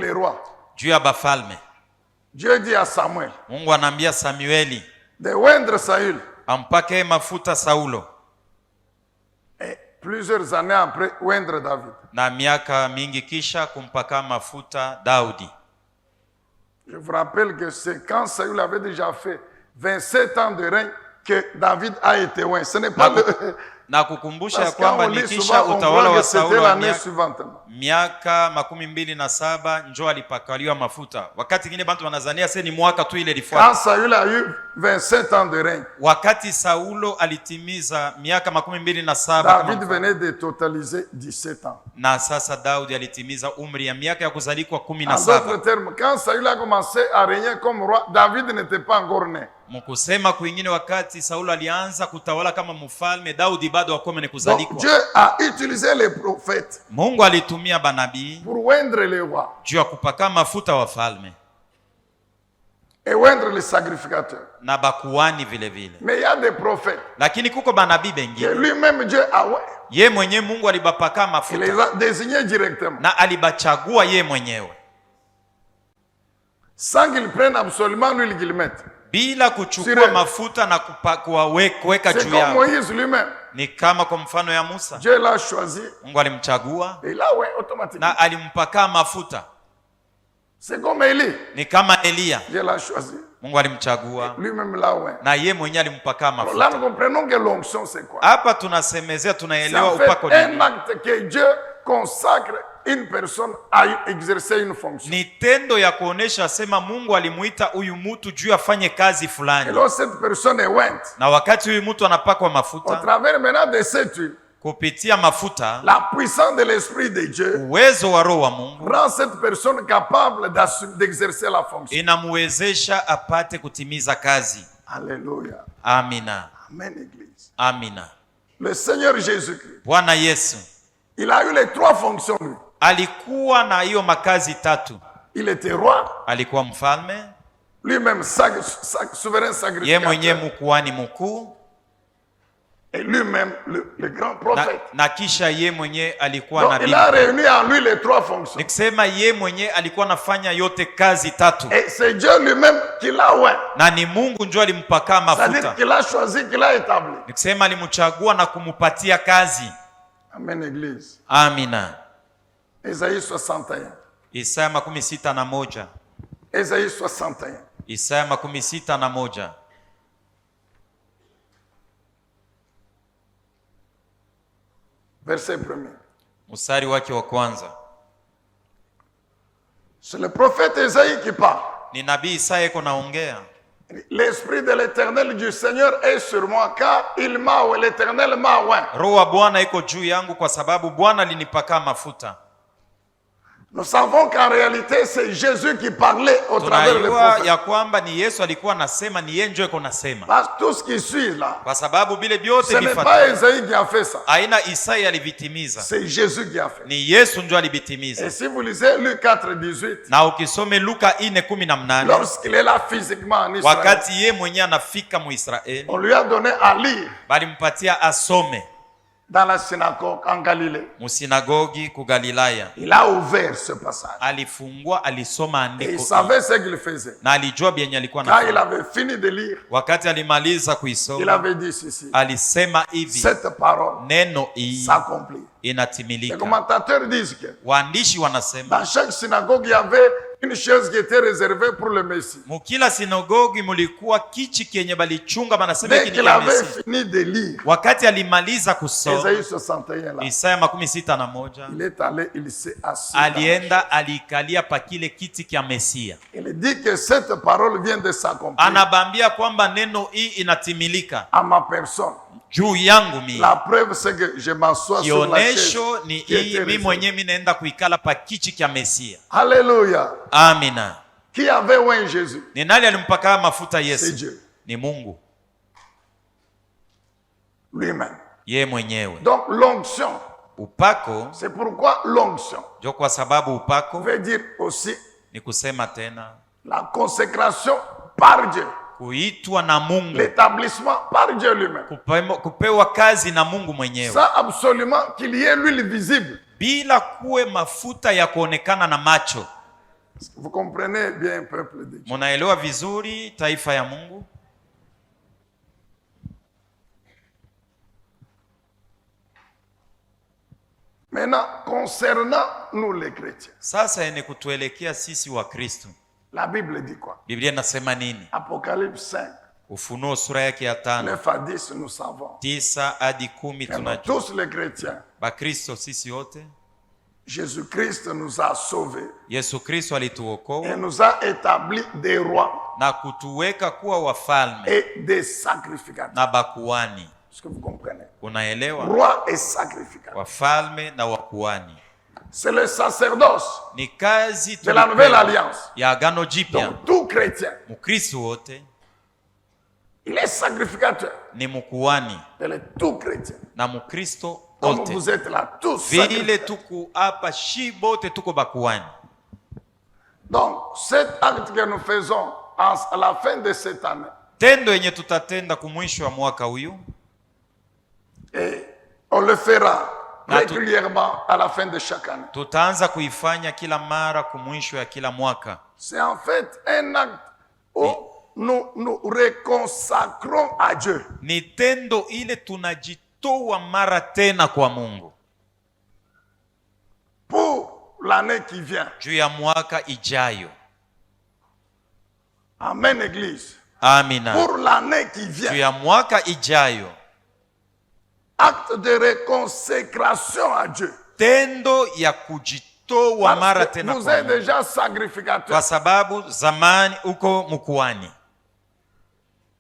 S2: les rois.
S1: juu ya bafalme.
S2: Dieu dit à Samuel
S1: Mungu anaambia Samueli
S2: de oindre Saül.
S1: ampake mafuta Saulo,
S2: Et plusieurs années après, oindre David.
S1: na miaka mingi kisha kumpaka mafuta Daudi.
S2: Je vous rappelle que c'est quand Saül avait déjà fait 27 ans de règne que David a été oint. Ce n'est pas le...
S1: Na kukumbusha ya
S2: Parce qu'on
S1: kwamba
S2: lit
S1: nikisha
S2: souvent, on
S1: utawala
S2: voit
S1: wa
S2: que c'était
S1: Saulo wa
S2: l'année suivante.
S1: miaka 27 njo alipakaliwa mafuta. Wakati ingine bantu wanazania se ni mwaka tu ile
S2: Quand
S1: lifuata.
S2: Saül a eu 27 ans de règne,
S1: Wakati Saulo alitimiza miaka 27
S2: David venait de totaliser 17 ans.
S1: na sasa Daudi alitimiza umri ya miaka ya kuzalikwa
S2: En
S1: 17.
S2: d'autres termes, quand Saül a commencé à régner comme roi, David n'était pas encore né.
S1: Mkusema kwingine, wakati Saulo alianza kutawala kama mfalme, Daudi bado akome ni
S2: Donc
S1: kuzalikwa.
S2: Dieu a utilisé les prophètes
S1: Mungu alitumia banabii
S2: pour oindre les rois
S1: juu ya kupaka mafuta wafalme
S2: et oindre les sacrificateurs.
S1: na bakuani vile vile.
S2: Mais il y a des prophètes
S1: Lakini kuko banabii
S2: que
S1: bengine
S2: lui-même Dieu a oint.
S1: ye mwenye Mungu alibapaka
S2: Il les
S1: mafuta
S2: a désignés directement.
S1: na alibachagua ye mwenyewe
S2: Sans qu'ils prennent absolument l'huile qu'ils mettent.
S1: bila kuchukua
S2: Sire.
S1: mafuta na kuweka
S2: C'est
S1: juu
S2: comme
S1: yao.
S2: Moïse lui-même.
S1: Ni kama kwa mfano ya Musa,
S2: Dieu l'a choisi
S1: Mungu alimchagua
S2: et là, ouais, automatiquement.
S1: na alimpaka mafuta.
S2: C'est comme Élie.
S1: Ni kama Eliya,
S2: Dieu l'a choisi.
S1: Mungu alimchagua
S2: Lui-même là, ouais.
S1: na ye mwenyewe alimpaka
S2: Alors là,
S1: mafuta.
S2: nous comprenons que l'onction, c'est quoi?
S1: Hapa tunasemezea,
S2: C'est
S1: tunaelewa
S2: en fait
S1: upako
S2: un
S1: nini.
S2: acte que Dieu consacre une personne à exercer une fonction.
S1: Ni tendo ya kuonesha sema Mungu alimuita huyu mtu juu afanye kazi
S2: Et
S1: fulani,
S2: lorsque cette personne est ointe,
S1: na wakati huyu mtu anapakwa
S2: au
S1: mafuta,
S2: travers maintenant de cette huile,
S1: kupitia mafuta,
S2: la puissance de l'Esprit de Dieu
S1: uwezo wa Roho wa Mungu
S2: rend cette personne capable d'exercer la fonction.
S1: inamuwezesha apate kutimiza kazi.
S2: Alléluia.
S1: Amina,
S2: Amen, Église.
S1: amina.
S2: Le Seigneur Jésus-Christ,
S1: Bwana Yesu
S2: il a eu les trois fonctions, lui.
S1: alikuwa na hiyo makazi tatu.
S2: Il était roi,
S1: Alikuwa mfalme,
S2: lui-même souverain
S1: ye
S2: sacrificateur,
S1: mwenye mkuhani mkuu,
S2: et lui-même le grand
S1: na,
S2: prophète.
S1: na kisha ye mwenye alikuwa
S2: Donc
S1: nabii.
S2: il a réuni en lui les trois fonctions.
S1: Nikisema ye mwenye alikuwa nafanya yote kazi tatu,
S2: Et c'est Dieu lui-même qui l'a oint.
S1: na ni Mungu njo alimpaka
S2: C'est-à-dire
S1: mafuta.
S2: qu'il a choisi, qu'il a établi.
S1: Nikisema alimchagua na kumupatia kazi.
S2: Amen, Église.
S1: Amina.
S2: Ésaïe 61.
S1: Isaya 61.
S2: Ésaïe 61.
S1: Isaya 61.
S2: Verset 1er.
S1: Mstari wake wa kwanza.
S2: C'est le prophète Ésaïe qui parle.
S1: Ni nabii Isaya iko naongea.
S2: L'esprit de l'Éternel du Seigneur est sur moi, car l'Éternel m'a oint.
S1: Roho wa Bwana iko juu yangu kwa sababu Bwana alinipaka mafuta.
S2: Nous savons qu'en réalité, c'est Jésus qui parlait au travers des
S1: Tunajua
S2: prophètes.
S1: ya kwamba ni Yesu alikuwa nasema, ni yeye njo iko nasema,
S2: Parce que tout ce qui suit là,
S1: kwa sababu bile vyote
S2: ce n'est pas
S1: vifuata
S2: Ésaïe qui a fait ça.
S1: aina Isaya alivitimiza,
S2: C'est Jésus qui a fait.
S1: ni Yesu njo
S2: Et
S1: alivitimiza.
S2: si vous lisez Luc 4, 18,
S1: Na ukisome Luka 4:18,
S2: lorsqu'il est là physiquement en Israël,
S1: wakati ye mwenye anafika Muisraeli,
S2: on lui a donné à lire
S1: balimpatia asome
S2: dans la synagogue en Galilée.
S1: musinagogi ku Galilaya.
S2: Il a ouvert ce passage.
S1: Alifungua, alisoma
S2: Et il
S1: andiko
S2: savait ce qu'il faisait.
S1: na alijua bien alikuwa
S2: Quand il
S1: nafanya.
S2: avait fini de lire,
S1: Wakati alimaliza
S2: il
S1: kuisoma,
S2: avait dit ceci.
S1: alisema hivi,
S2: Cette parole
S1: neno hii
S2: s'accomplit. Les
S1: inatimilika.
S2: commentateurs disent que
S1: Waandishi wanasema
S2: dans chaque synagogue, il y avait une chaise qui était réservée pour le Messie.
S1: mukila sinagogi mulikuwa kichi kenye balichunga, banasema
S2: Dès
S1: hiki ni
S2: qu'il
S1: kia
S2: avait
S1: Mesi.
S2: fini de lire,
S1: Wakati alimaliza kusoma
S2: Ésaïe 61 là,
S1: Isaya 61,
S2: il est allé, il s'est assis.
S1: alienda aliikalia pa kile kiti kya Mesia.
S2: Il dit que cette parole vient de s'accomplir
S1: Anabambia kwamba neno hii inatimilika
S2: à ma personne.
S1: juu yangu mimi.
S2: La preuve, c'est que je m'assois sur la chaise
S1: Kionesho ni
S2: qui était
S1: hii, mimi
S2: réservée.
S1: mwenyewe mimi naenda kuikala pa kichi kya Mesia.
S2: Alléluia.
S1: Amina.
S2: Qui avait oint Jésus?
S1: Ni nani alimpaka mafuta
S2: C'est
S1: Yesu?
S2: Dieu
S1: Ni Mungu
S2: lui-même.
S1: ye mwenyewe.
S2: Donc l'onction,
S1: Upako
S2: c'est pourquoi l'onction
S1: jo, kwa sababu upako
S2: veut dire aussi
S1: ni kusema tena
S2: la consécration par Dieu,
S1: kuitwa na Mungu,
S2: l'établissement par Dieu lui-même.
S1: kupewa kazi na Mungu mwenyewe,
S2: Sans absolument qu'il y ait l'huile visible.
S1: bila kuwe mafuta ya kuonekana na macho.
S2: Vous comprenez bien, peuple de Dieu.
S1: Munaelewa vizuri taifa ya Mungu?
S2: Maintenant, concernant nous les chrétiens.
S1: Sasa ene kutuelekea sisi wa Kristo.
S2: La Bible dit quoi?
S1: Biblia inasema nini?
S2: Apocalypse 5.
S1: Ufunuo sura yake ya 5.
S2: 9 à 10 nous savons.
S1: 9 hadi 10 tunajua.
S2: Tous les chrétiens.
S1: Bakristo sisi wote.
S2: Jésus-Christ nous a sauvés.
S1: Yesu Kristo alituokoa.
S2: Et nous a établi des rois.
S1: Na kutuweka kuwa wafalme.
S2: Et des sacrificateurs.
S1: Na bakuani.
S2: Est-ce que vous comprenez?
S1: Unaelewa?
S2: Roi et sacrificateur.
S1: Wafalme na wakuani.
S2: C'est le sacerdoce
S1: Ni kazi
S2: de la nouvelle alliance.
S1: Ya agano jipya.
S2: Donc tout chrétien.
S1: Mukristo wote.
S2: Il est sacrificateur.
S1: Ni mukuani.
S2: Il est tout chrétien.
S1: Na mukristo
S2: comme
S1: wote.
S2: vous êtes là tous
S1: vile tuku hapa shi bote tuko bakuani.
S2: Donc cet acte que nous faisons à la fin de cette année.
S1: Tendo yenye tutatenda kumwisho wa mwaka huyu.
S2: Et on le fera régulièrement à la fin de chaque année.
S1: Tutaanza kuifanya kila mara kumwisho ya kila mwaka.
S2: C'est en fait un acte où nous reconsacrons à Dieu.
S1: Ni tendo ile tunajitoa mara tena kwa Mungu.
S2: Pour l'année qui vient.
S1: Juu ya mwaka ijayo.
S2: Amen, Église.
S1: Amina.
S2: Pour l'année qui vient.
S1: Juu ya mwaka ijayo.
S2: Acte de réconsécration à Dieu.
S1: Tendo ya kujitoa mara tena
S2: vous
S1: kwa
S2: êtes
S1: Mungu.
S2: déjà sacrificateur.
S1: Kwa sababu zamani uko mkuani.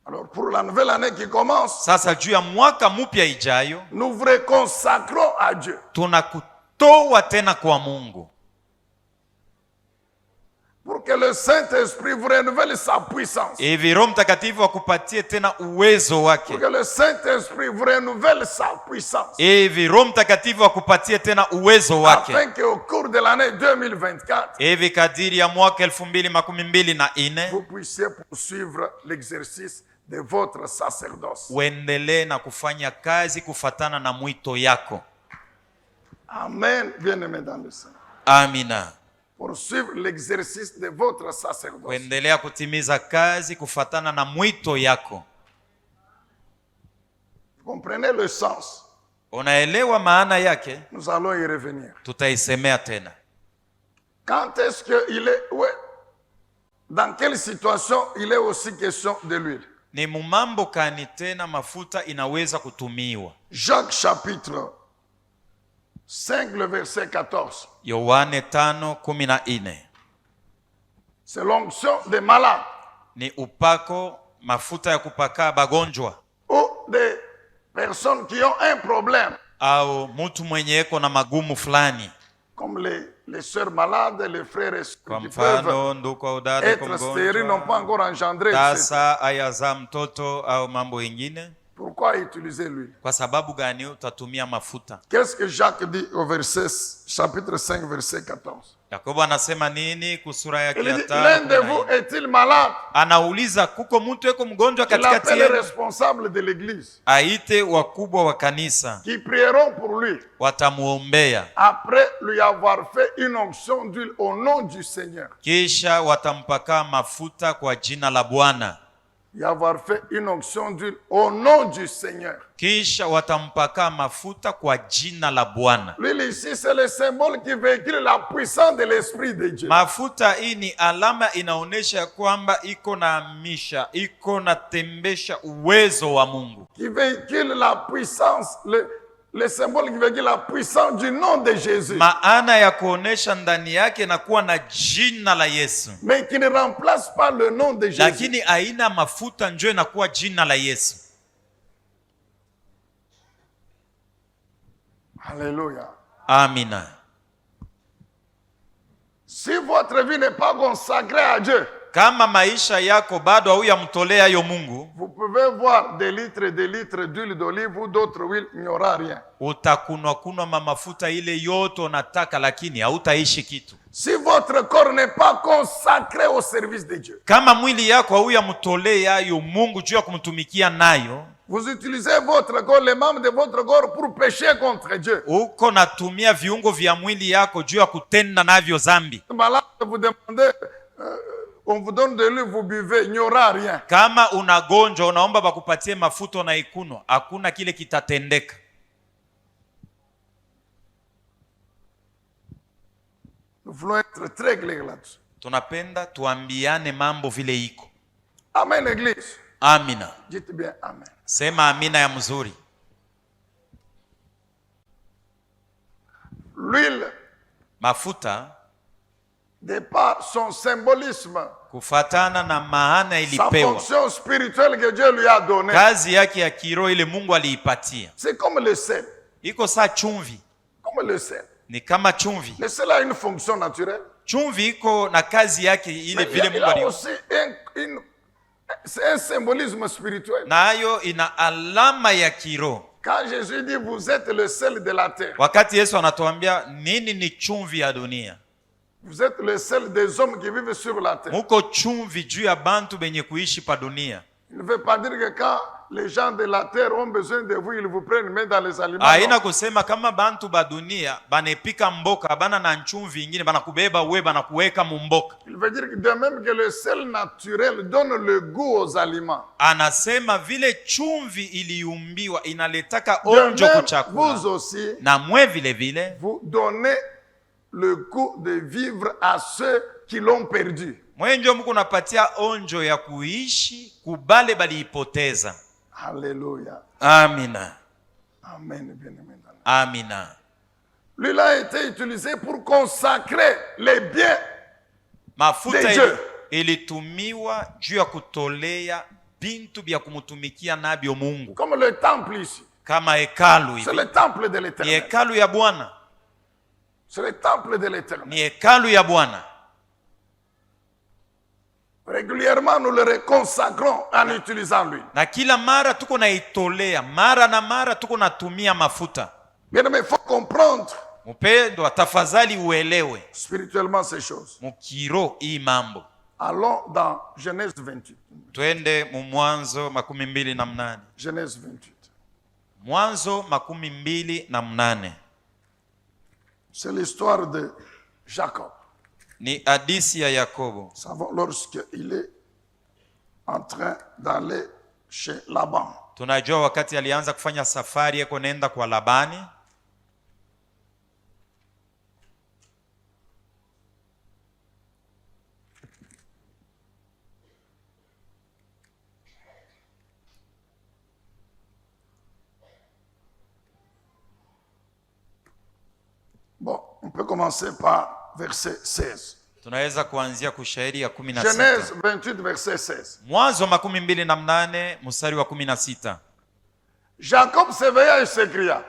S2: Alors pour la nouvelle année qui commence,
S1: sasa juu ya mwaka mpya ijayo,
S2: nous vous reconsacrons à Dieu.
S1: Tunakutoa tena kwa Mungu.
S2: Pour que le Saint-Esprit vous renouvelle sa puissance.
S1: Hivi Roho Mtakatifu akupatie tena uwezo wake.
S2: Pour que le Saint-Esprit vous renouvelle sa puissance.
S1: Hivi Roho Mtakatifu akupatie tena uwezo wake.
S2: Afin qu'au cours de l'année 2024,
S1: hivi kadiri ya mwaka 2024,
S2: vous puissiez poursuivre l'exercice de votre sacerdoce.
S1: Uendelee na kufanya kazi kufatana na mwito yako.
S2: Amen, bien-aimés dans le Seigneur.
S1: Amina.
S2: Poursuivre l'exercice de votre sacerdoce.
S1: Kuendelea kutimiza kazi kufatana na mwito yako.
S2: Vous comprenez le sens?
S1: Unaelewa maana yake?
S2: Nous allons y revenir.
S1: Tutaisemea tena.
S2: Quand est-ce qu'il est, ouais, dans quelle situation il est aussi question de l'huile?
S1: Ni mumambo kani tena mafuta inaweza kutumiwa?
S2: Jacques chapitre 5, le verset 14.
S1: Yohane 5:14.
S2: C'est l'onction des malades.
S1: Ni upako, mafuta ya kupaka bagonjwa.
S2: Ou des personnes qui ont un problème.
S1: Au mutu mwenye eko na magumu fulani.
S2: Comme les sœurs malades, les frères et sœurs qui
S1: peuvent
S2: être stériles, n'ont pas encore engendré.
S1: Tasa ayaza mtoto au mambo ingine.
S2: Pourquoi utiliser l'huile?
S1: Kwa sababu gani utatumia mafuta?
S2: Qu'est-ce que Jacques dit au chapitre 5, verset 14?
S1: Yakobo anasema nini kusura yake ya 5?
S2: L'un de vous est-il malade?
S1: Anauliza kuko mtu eko mgonjwa katikati
S2: yenu? Il appelle les responsables de l'église.
S1: Aite wakubwa wa kanisa.
S2: Qui prieront pour lui.
S1: Watamuombea.
S2: Après lui avoir fait une onction d'huile au nom du Seigneur.
S1: Kisha watampaka mafuta kwa jina la Bwana.
S2: Y avoir fait une onction d'huile au nom du Seigneur.
S1: Kisha watampaka mafuta kwa jina la Bwana.
S2: L'huile ici c'est le symbole qui véhicule la puissance de l'esprit de Dieu.
S1: Mafuta hii ni alama inaonesha kwamba iko na amisha, iko na tembesha uwezo wa Mungu.
S2: Qui véhicule la puissance, le symbole qui véhicule la puissance du nom de Jésus.
S1: Maana ya kuonesha ndani yake na kuwa na jina la Yesu.
S2: Mais qui ne remplace pas le nom de Jésus.
S1: Lakini aina mafuta njoo na kuwa jina la Yesu.
S2: Alléluia.
S1: Amina.
S2: Si votre vie n'est pas consacrée à Dieu,
S1: kama maisha yako bado hauyamtolea yo Mungu,
S2: vous pouvez voir des litres d'huile d'olive ou d'autres huiles, il n'y aura rien.
S1: Utakunwa mafuta ile yote unataka lakini hautaishi kitu.
S2: Si votre corps n'est pas consacré au service de Dieu,
S1: kama mwili yako hauyamtolea yo Mungu juu ya kumtumikia nayo,
S2: Vous utilisez votre corps, les membres de votre corps pour pécher contre Dieu.
S1: Uko natumia viungo vya mwili yako juu ya kutenda navyo zambi.
S2: Malade, vous demandez, on vous donne de l'eau, vous buvez, il n'y aura rien.
S1: Kama unagonjwa unaomba bakupatie mafuta unaikunwa, hakuna kile kitatendeka.
S2: Nous voulons être très clairs là-dessus.
S1: Tunapenda tuambiane mambo vile iko.
S2: Amen, l'église.
S1: Amina.
S2: Dites bien amen.
S1: Sema amina ya mzuri.
S2: L'huile,
S1: Mafuta
S2: de par son symbolisme,
S1: kufatana na maana
S2: sa
S1: ilipewa,
S2: fonction spirituelle que Dieu lui a donnée,
S1: kazi yake ya kiroho ile Mungu aliipatia,
S2: c'est comme le sel.
S1: iko saa chumvi.
S2: Comme le sel.
S1: Ni kama chumvi.
S2: Le sel a une fonction naturelle.
S1: Chumvi iko na kazi yake ile vile
S2: Il
S1: Mungu
S2: a
S1: ali.
S2: aussi c'est un symbolisme spirituel.
S1: Nayo ina alama ya kiroho.
S2: Quand Jésus dit vous êtes le sel de la terre,
S1: Wakati Yesu anatuambia nini ni chumvi ya dunia,
S2: vous êtes le sel des hommes qui vivent sur la terre.
S1: muko chumvi juu ya bantu benye kuishi pa dunia.
S2: Il ne veut pas dire que quand les gens de la terre ont besoin de vous, ils vous prennent main dans les aliments.
S1: Haina kusema kama bantu ba dunia banepika mboka bana na chumvi ingine banakubeba we banakuweka mumboka.
S2: Il veut dire que de même que le sel naturel donne le goût aux aliments,
S1: Anasema vile chumvi iliumbiwa inaletaka
S2: de
S1: onjo
S2: même,
S1: kuchakula.
S2: vous aussi,
S1: Na mwe vile vile
S2: vous donnez le goût de vivre à ceux qui l'ont perdu.
S1: mwenjo mko napatia onjo ya kuishi kubale baliipoteza.
S2: Alléluia.
S1: Amina.
S2: Amen. Bien aimé.
S1: Amina.
S2: Lui, il a été utilisé pour consacrer les biens
S1: Mafuta
S2: de Dieu.
S1: ilitumiwa juu ya kutolea bintu vya kumutumikia nabyo Mungu.
S2: Comme le temple ici.
S1: Kama hekalu
S2: C'est
S1: hivi.
S2: le temple de
S1: Ni
S2: l'Éternel.
S1: hekalu ya Bwana.
S2: C'est le temple de l'Éternel.
S1: Ni hekalu ya Bwana.
S2: Régulièrement, nous le consacrons en utilisant lui.
S1: Na kila mara tuko naitolea, mara na mara tuko natumia mafuta.
S2: Bien aimé, il faut comprendre
S1: Mpendwa, tafadhali uelewe
S2: spirituellement ces choses.
S1: mukiro hii mambo.
S2: Allons dans Genèse 28.
S1: Twende mu Mwanzo 28.
S2: Genèse 28.
S1: Mwanzo 28.
S2: C'est l'histoire de Jacob.
S1: Ni hadithi ya Yakobo.
S2: Nous savons lorsqu'il est en train d'aller chez Laban.
S1: Tunajua wakati alianza kufanya safari yako nenda kwa Labani.
S2: Bon, on peut commencer par verset 16.
S1: Tunaweza kuanzia kushairi ya 16.
S2: Genèse 28, verset 16.
S1: Mwanzo 28 mstari wa 16.
S2: Jacob s'éveilla et s'écria,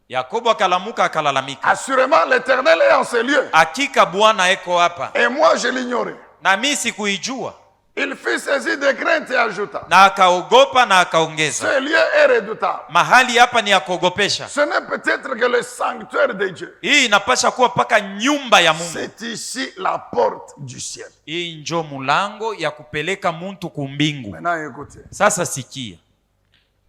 S1: Yakobo akalamuka akalalamika,
S2: assurément l'Éternel est en ces lieux,
S1: hakika Bwana eko hapa
S2: et moi je l'ignorais.
S1: na mimi sikuijua.
S2: Il fut saisi de crainte et ajouta,
S1: Na akaogopa na akaongeza,
S2: ce lieu est redoutable.
S1: mahali hapa ni ya kuogopesha.
S2: Ce n'est peut-être que le sanctuaire de Dieu.
S1: Hii inapasha kuwa paka nyumba ya Mungu.
S2: C'est ici la porte du ciel.
S1: Hii njo mulango ya kupeleka muntu kumbingu.
S2: Maintenant écoutez.
S1: Sasa sikia.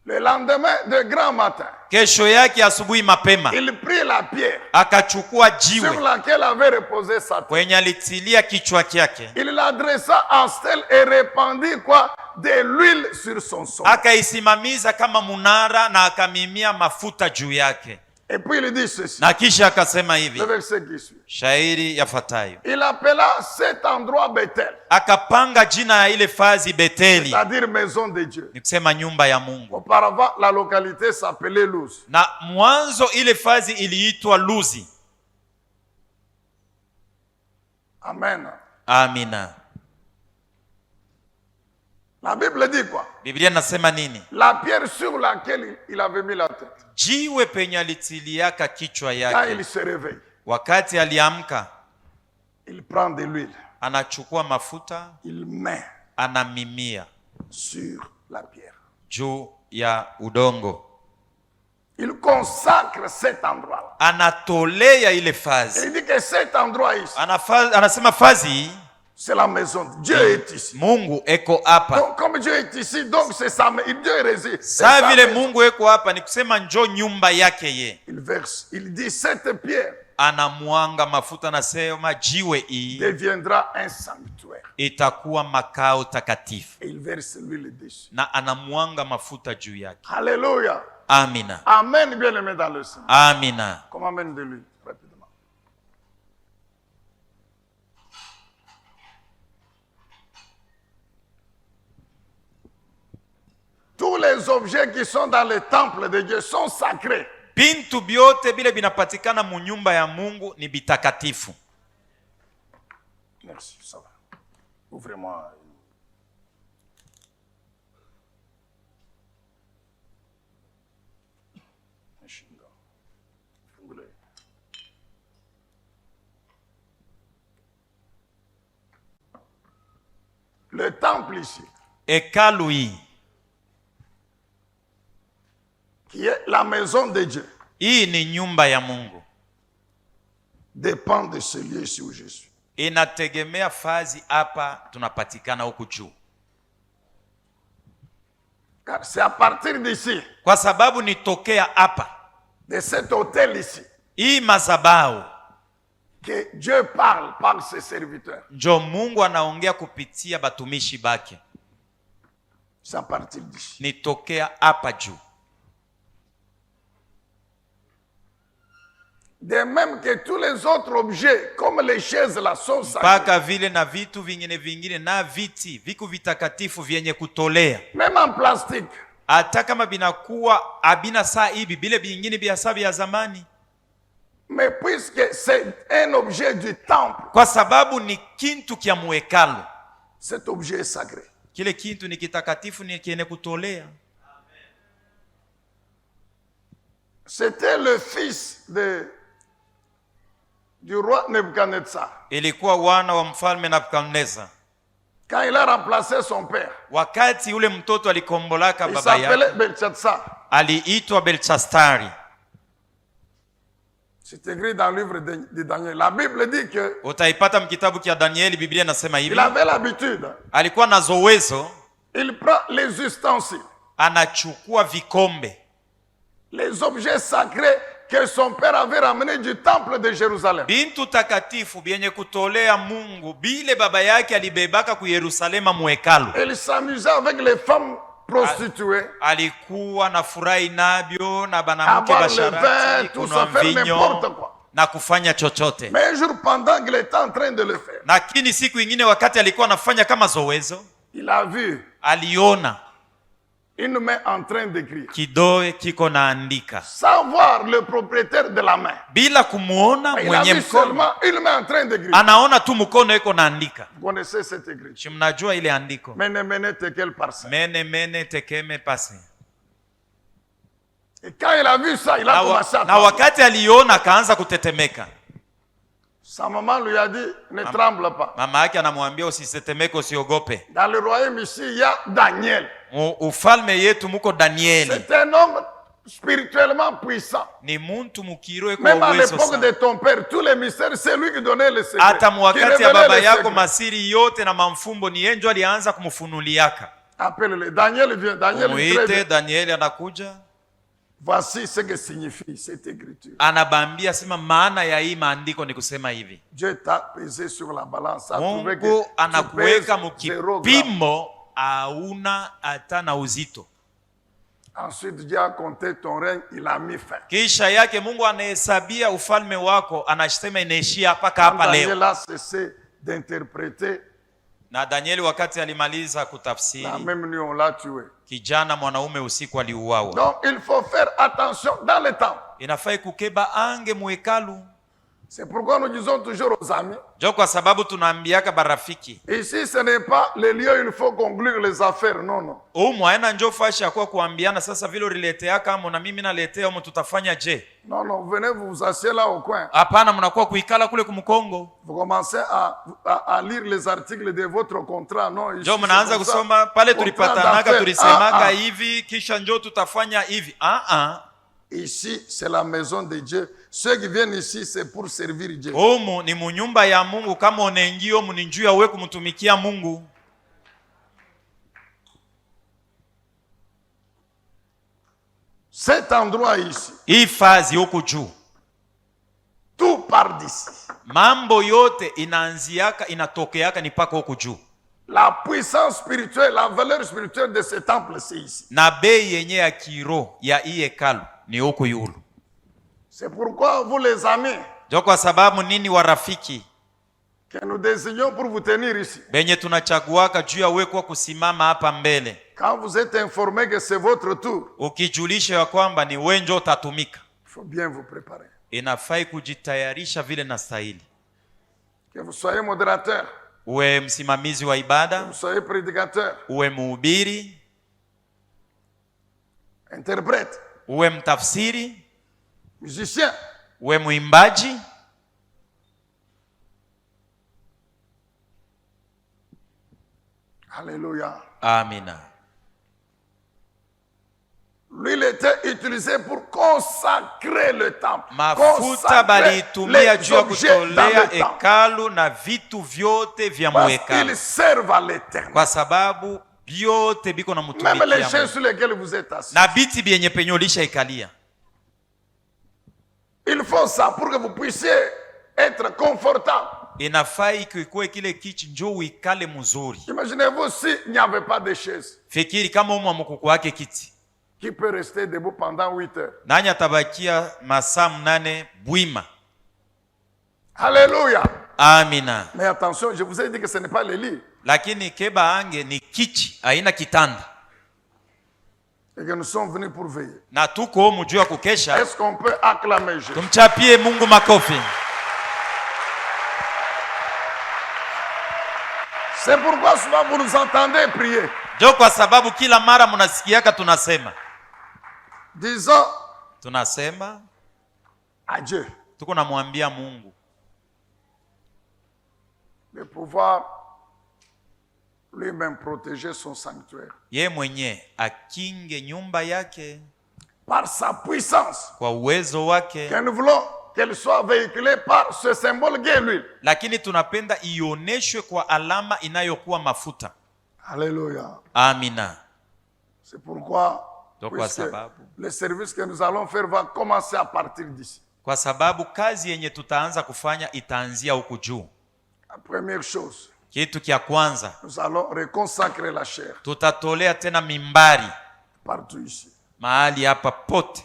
S2: Le lendemain de grand matin,
S1: Kesho yake asubuhi mapema
S2: il prit la pierre
S1: akachukua
S2: sur
S1: jiwe
S2: laquelle avait reposé sa tête.
S1: kwenye alitilia kichwa kyake,
S2: Il l'adressa en stèle et répandit quoi? De l'huile sur son sommet.
S1: akaisimamiza kama munara na akamimia mafuta juu yake.
S2: Et puis il dit ceci.
S1: Na kisha akasema hivi,
S2: Le verset qui suit.
S1: shairi yafuatayo:
S2: Il appela cet endroit Bethel,
S1: akapanga jina ya ile fazi Beteli,
S2: c'est-à-dire maison de Dieu.
S1: ni kusema nyumba ya Mungu.
S2: Auparavant, la localité s'appelait Luz.
S1: Na mwanzo ile fazi iliitwa Luzi.
S2: Amen.
S1: Amina.
S2: La Bible dit quoi?
S1: Biblia nasema nini?
S2: La pierre sur laquelle il avait mis la tête.
S1: Jiwe penye alitiliaka kichwa
S2: Quand
S1: yake,
S2: il se réveille,
S1: wakati aliamka,
S2: il prend de l'huile,
S1: anachukua mafuta
S2: il met
S1: anamimia
S2: sur la pierre.
S1: juu ya udongo,
S2: Il consacre cet endroit.
S1: anatolea ile
S2: Et
S1: fazi.
S2: il dit que cet endroit ici,
S1: Anasema fazi
S2: C'est la maison. Dieu est ici.
S1: Mungu eko hapa.
S2: Donc, comme Dieu est ici, donc c'est ça. Dieu réside.
S1: Sa vile Mungu eko hapa ni kusema njo nyumba yake ye.
S2: Il verse, il dit cette pierre
S1: Anamwanga mafuta, nasema jiwe hii
S2: deviendra un sanctuaire.
S1: itakuwa makao takatifu.
S2: Et il verse l'huile dessus.
S1: Na anamwanga mafuta juu yake.
S2: Alléluia.
S1: Amina.
S2: Amen, bien-aimé dans le Seigneur.
S1: Amina.
S2: Comme amène de l'huile, rapidement. Tous les objets qui sont dans le temple de Dieu sont sacrés.
S1: Bintu byote bile binapatikana mu nyumba ya Mungu ni bitakatifu.
S2: Merci, ça va. Ouvrez-moi. Le temple ici,
S1: Hekalu hii,
S2: qui est la maison de Dieu,
S1: hii ni nyumba ya Mungu,
S2: dépend de ce lieu ici où je suis.
S1: Inategemea fazi hapa tunapatikana huku juu.
S2: Car c'est à partir d'ici,
S1: Kwa sababu nitokea hapa,
S2: de cet hôtel ici,
S1: hii mazabau,
S2: que Dieu parle par ses serviteurs.
S1: njo Mungu anaongea kupitia batumishi bake.
S2: C'est à partir d'ici.
S1: Nitokea hapa juu.
S2: De même que tous les autres objets, comme les chaises là, sont sacrés.
S1: Paka vile na vitu vingine na viti viku vitakatifu vyenye kutolea.
S2: Même en plastique.
S1: Hata kama binakuwa abina saa hivi bile vingine vya saa vya zamani.
S2: Mais puisque c'est un objet du temple,
S1: Kwa sababu ni kintu kya muhekalu,
S2: cet objet est sacré.
S1: kile kintu ni kitakatifu, ni kiene kutolea.
S2: C'était le fils du roi Nebuchadnezzar.
S1: Ilikuwa wana wa mfalme Nebukadneza.
S2: Quand il a remplacé son père,
S1: Wakati ule mtoto alikombolaka
S2: il
S1: baba yake,
S2: s'appelait Belshazzar.
S1: aliitwa Belshastari.
S2: C'est écrit dans le livre de Daniel. La Bible dit que
S1: Utaipata mkitabu kia Danieli, Biblia inasema hivi.
S2: il avait l'habitude.
S1: Alikuwa na zowezo,
S2: Il prend les ustensiles,
S1: anachukua vikombe,
S2: les objets sacrés que son père avait ramenés du temple de Jérusalem.
S1: bintu takatifu byenye kutolea Mungu, bile baba yake alibebaka ku Yerusalema muhekalu.
S2: Il s'amusait avec les femmes prostituées,
S1: Alikuwa na furahi nabyo na
S2: à
S1: banamke
S2: boire le vin,
S1: basharati,
S2: tout
S1: kunywa
S2: ça, faire n'importe
S1: mvinyo
S2: quoi.
S1: na kufanya chochote.
S2: Mais un jour, pendant qu'il était en train de le faire,
S1: Lakini siku ingine wakati alikuwa anafanya kama zowezo,
S2: il a vu
S1: aliona
S2: une main en train d'écrire,
S1: kidoe kiko naandika
S2: sans voir le propriétaire de la main.
S1: bila kumuona
S2: Il a
S1: mwenye
S2: vu
S1: mkono,
S2: seulement une main en train d'écrire.
S1: anaona tu mkono iko naandika.
S2: Vous connaissez cette écriture?
S1: Si mnajua ile andiko,
S2: Mene mene tekel parcelle.
S1: mene tekeme pase.
S2: Et quand il a vu ça, il a commencé à
S1: Na
S2: trembler.
S1: wakati aliona akaanza kutetemeka.
S2: Sa maman lui a dit, ne tremble pas.
S1: Mama yake anamwambia usitetemeke, usiogope.
S2: Dans le royaume ici, il y a Daniel.
S1: Ufalme yetu muko Danieli.
S2: C'est un homme spirituellement puissant.
S1: Ni muntu mukirwe kwa
S2: Même à
S1: uwezo
S2: l'époque
S1: sana.
S2: de ton père, tous les mystères, c'est lui qui donnait les secrets.
S1: Hata
S2: Qui
S1: mwakati ya
S2: révélait
S1: baba
S2: les
S1: yako
S2: secrets.
S1: masiri yote na mamfumbo ni yeye ndio alianza kumfunuliaka.
S2: Appelle-le. Daniel vient. Daniel très
S1: Muite,
S2: bien.
S1: Danieli anakuja.
S2: Voici ce que signifie cette écriture.
S1: Anabambia sema maana ya hii maandiko ni kusema hivi.
S2: Dieu t'a pesé sur la balance. A trouvé que
S1: Mungu
S2: tu
S1: anakuweka
S2: pèses 0 gramme.
S1: mukipimo hauna hata na uzito.
S2: Ensuite, Dieu a compté ton règne, il a mis fin.
S1: Kisha yake Mungu anahesabia ufalme wako, anasema inaishia mpaka
S2: Quand
S1: hapa leo.
S2: Daniel a cessé d'interpréter,
S1: Na Danieli wakati alimaliza
S2: la
S1: kutafsiri,
S2: même nuit, on l'a tué.
S1: kijana mwanaume usiku aliuawa.
S2: Donc, il faut faire attention dans le temps.
S1: Inafai kukeba ange muhekalu.
S2: C'est pourquoi nous disons toujours aux amis,
S1: Jo kwa sababu tunaambiaka barafiki,
S2: ici ce n'est pas le lieu où il faut conclure les affaires, non, non.
S1: umu haina njo fashi ya kuwa kuambiana sasa vile uliletea kama na mimi naletea umu tutafanya je.
S2: Non, non, venez vous asseyez là au coin.
S1: Hapana, mnakuwa kuikala kule kumkongo.
S2: Vous commencez à lire les articles de votre contrat, non. Ici,
S1: Jo
S2: c'est
S1: mnaanza
S2: comme ça.
S1: kusoma pale
S2: Contrat
S1: tulipatanaka
S2: d'affaires.
S1: tulisemaka
S2: Ah, ah.
S1: hivi kisha njo tutafanya hivi.
S2: Ici, c'est la maison de Dieu. Ceux qui viennent ici, c'est pour servir Dieu.
S1: Omu ni munyumba ya Mungu. Kama unaingia omu ni njuu ya wewe kumtumikia Mungu.
S2: Cet endroit ici,
S1: Hii fazi huku juu,
S2: tout part d'ici.
S1: mambo yote inaanziaka inatokeaka ni paka huku juu.
S2: La puissance spirituelle, la valeur spirituelle de ce temple, c'est ici.
S1: Na bei yenye ya kiroho ya hii hekalu ni huku yulu.
S2: C'est pourquoi vous les amis,
S1: Ndio kwa sababu nini warafiki
S2: que nous désignons pour vous tenir ici.
S1: benye tunachaguaka juu ya wewe kwa kusimama hapa mbele.
S2: Quand vous êtes informé que c'est votre tour,
S1: Ukijulisha ya kwamba ni wewe ndio utatumika,
S2: il faut bien vous préparer.
S1: inafai kujitayarisha vile na stahili.
S2: Que vous soyez modérateur,
S1: Uwe msimamizi wa
S2: que
S1: ibada,
S2: vous soyez prédicateur,
S1: uwe mhubiri,
S2: interprète,
S1: uwe mtafsiri,
S2: musicien.
S1: uwe mwimbaji.
S2: Alléluia.
S1: Amina.
S2: L'huile était utilisée pour consacrer le temple.
S1: Mafuta
S2: Consacrer
S1: baliitumia
S2: les
S1: juu ya
S2: objets dans
S1: kutolea
S2: le temple.
S1: hekalu na vitu vyote vya
S2: Parce
S1: muhekalu,
S2: qu'ils servent à l'éternel.
S1: kwa sababu vyote biko na
S2: Même les
S1: mtumikia
S2: chaises
S1: Mungu.
S2: sur lesquelles vous êtes assis.
S1: Na biti vyenye penye ulisha ikalia.
S2: Ils font ça pour que vous puissiez être confortable.
S1: Inafai kikuwe kile kichi njoo uikale mzuri.
S2: Imaginez-vous s'il n'y avait pas de chaise.
S1: Fikiri kama umu amukuku wake kiti,
S2: Qui peut rester debout pendant 8 heures?
S1: nani atabakia masaa 8 bwima?
S2: Alléluia.
S1: Amina.
S2: Mais attention, je vous ai dit que ce n'est pas le lit.
S1: Lakini keba ange ni kichi, haina kitanda.
S2: Et que nous sommes venus pour veiller.
S1: Na tuko humu juu ya kukesha.
S2: Est-ce qu'on peut acclamer Jésus?
S1: Tumchapie Mungu makofi.
S2: C'est pourquoi souvent vous nous entendez prier.
S1: Ndio kwa sababu kila mara mnasikiaka tunasema
S2: à Dieu
S1: tuko namwambia Mungu
S2: de pouvoir lui-même protéger son sanctuaire.
S1: ye mwenye akinge nyumba yake
S2: Par sa puissance.
S1: kwa uwezo wake.
S2: Que nous voulons qu'elle soit véhiculée par ce symbole qui est l'huile.
S1: Lakini tunapenda ioneshwe kwa alama inayokuwa mafuta.
S2: Alléluia.
S1: Amina.
S2: C'est pourquoi le service que nous allons faire va commencer à partir d'ici.
S1: Kwa sababu kazi yenye tutaanza kufanya itaanzia huku juu.
S2: La première chose,
S1: kitu kia kwanza,
S2: nous allons reconsacrer la chair.
S1: Tutatolea tena mimbari
S2: partout ici.
S1: Mahali hapa pote.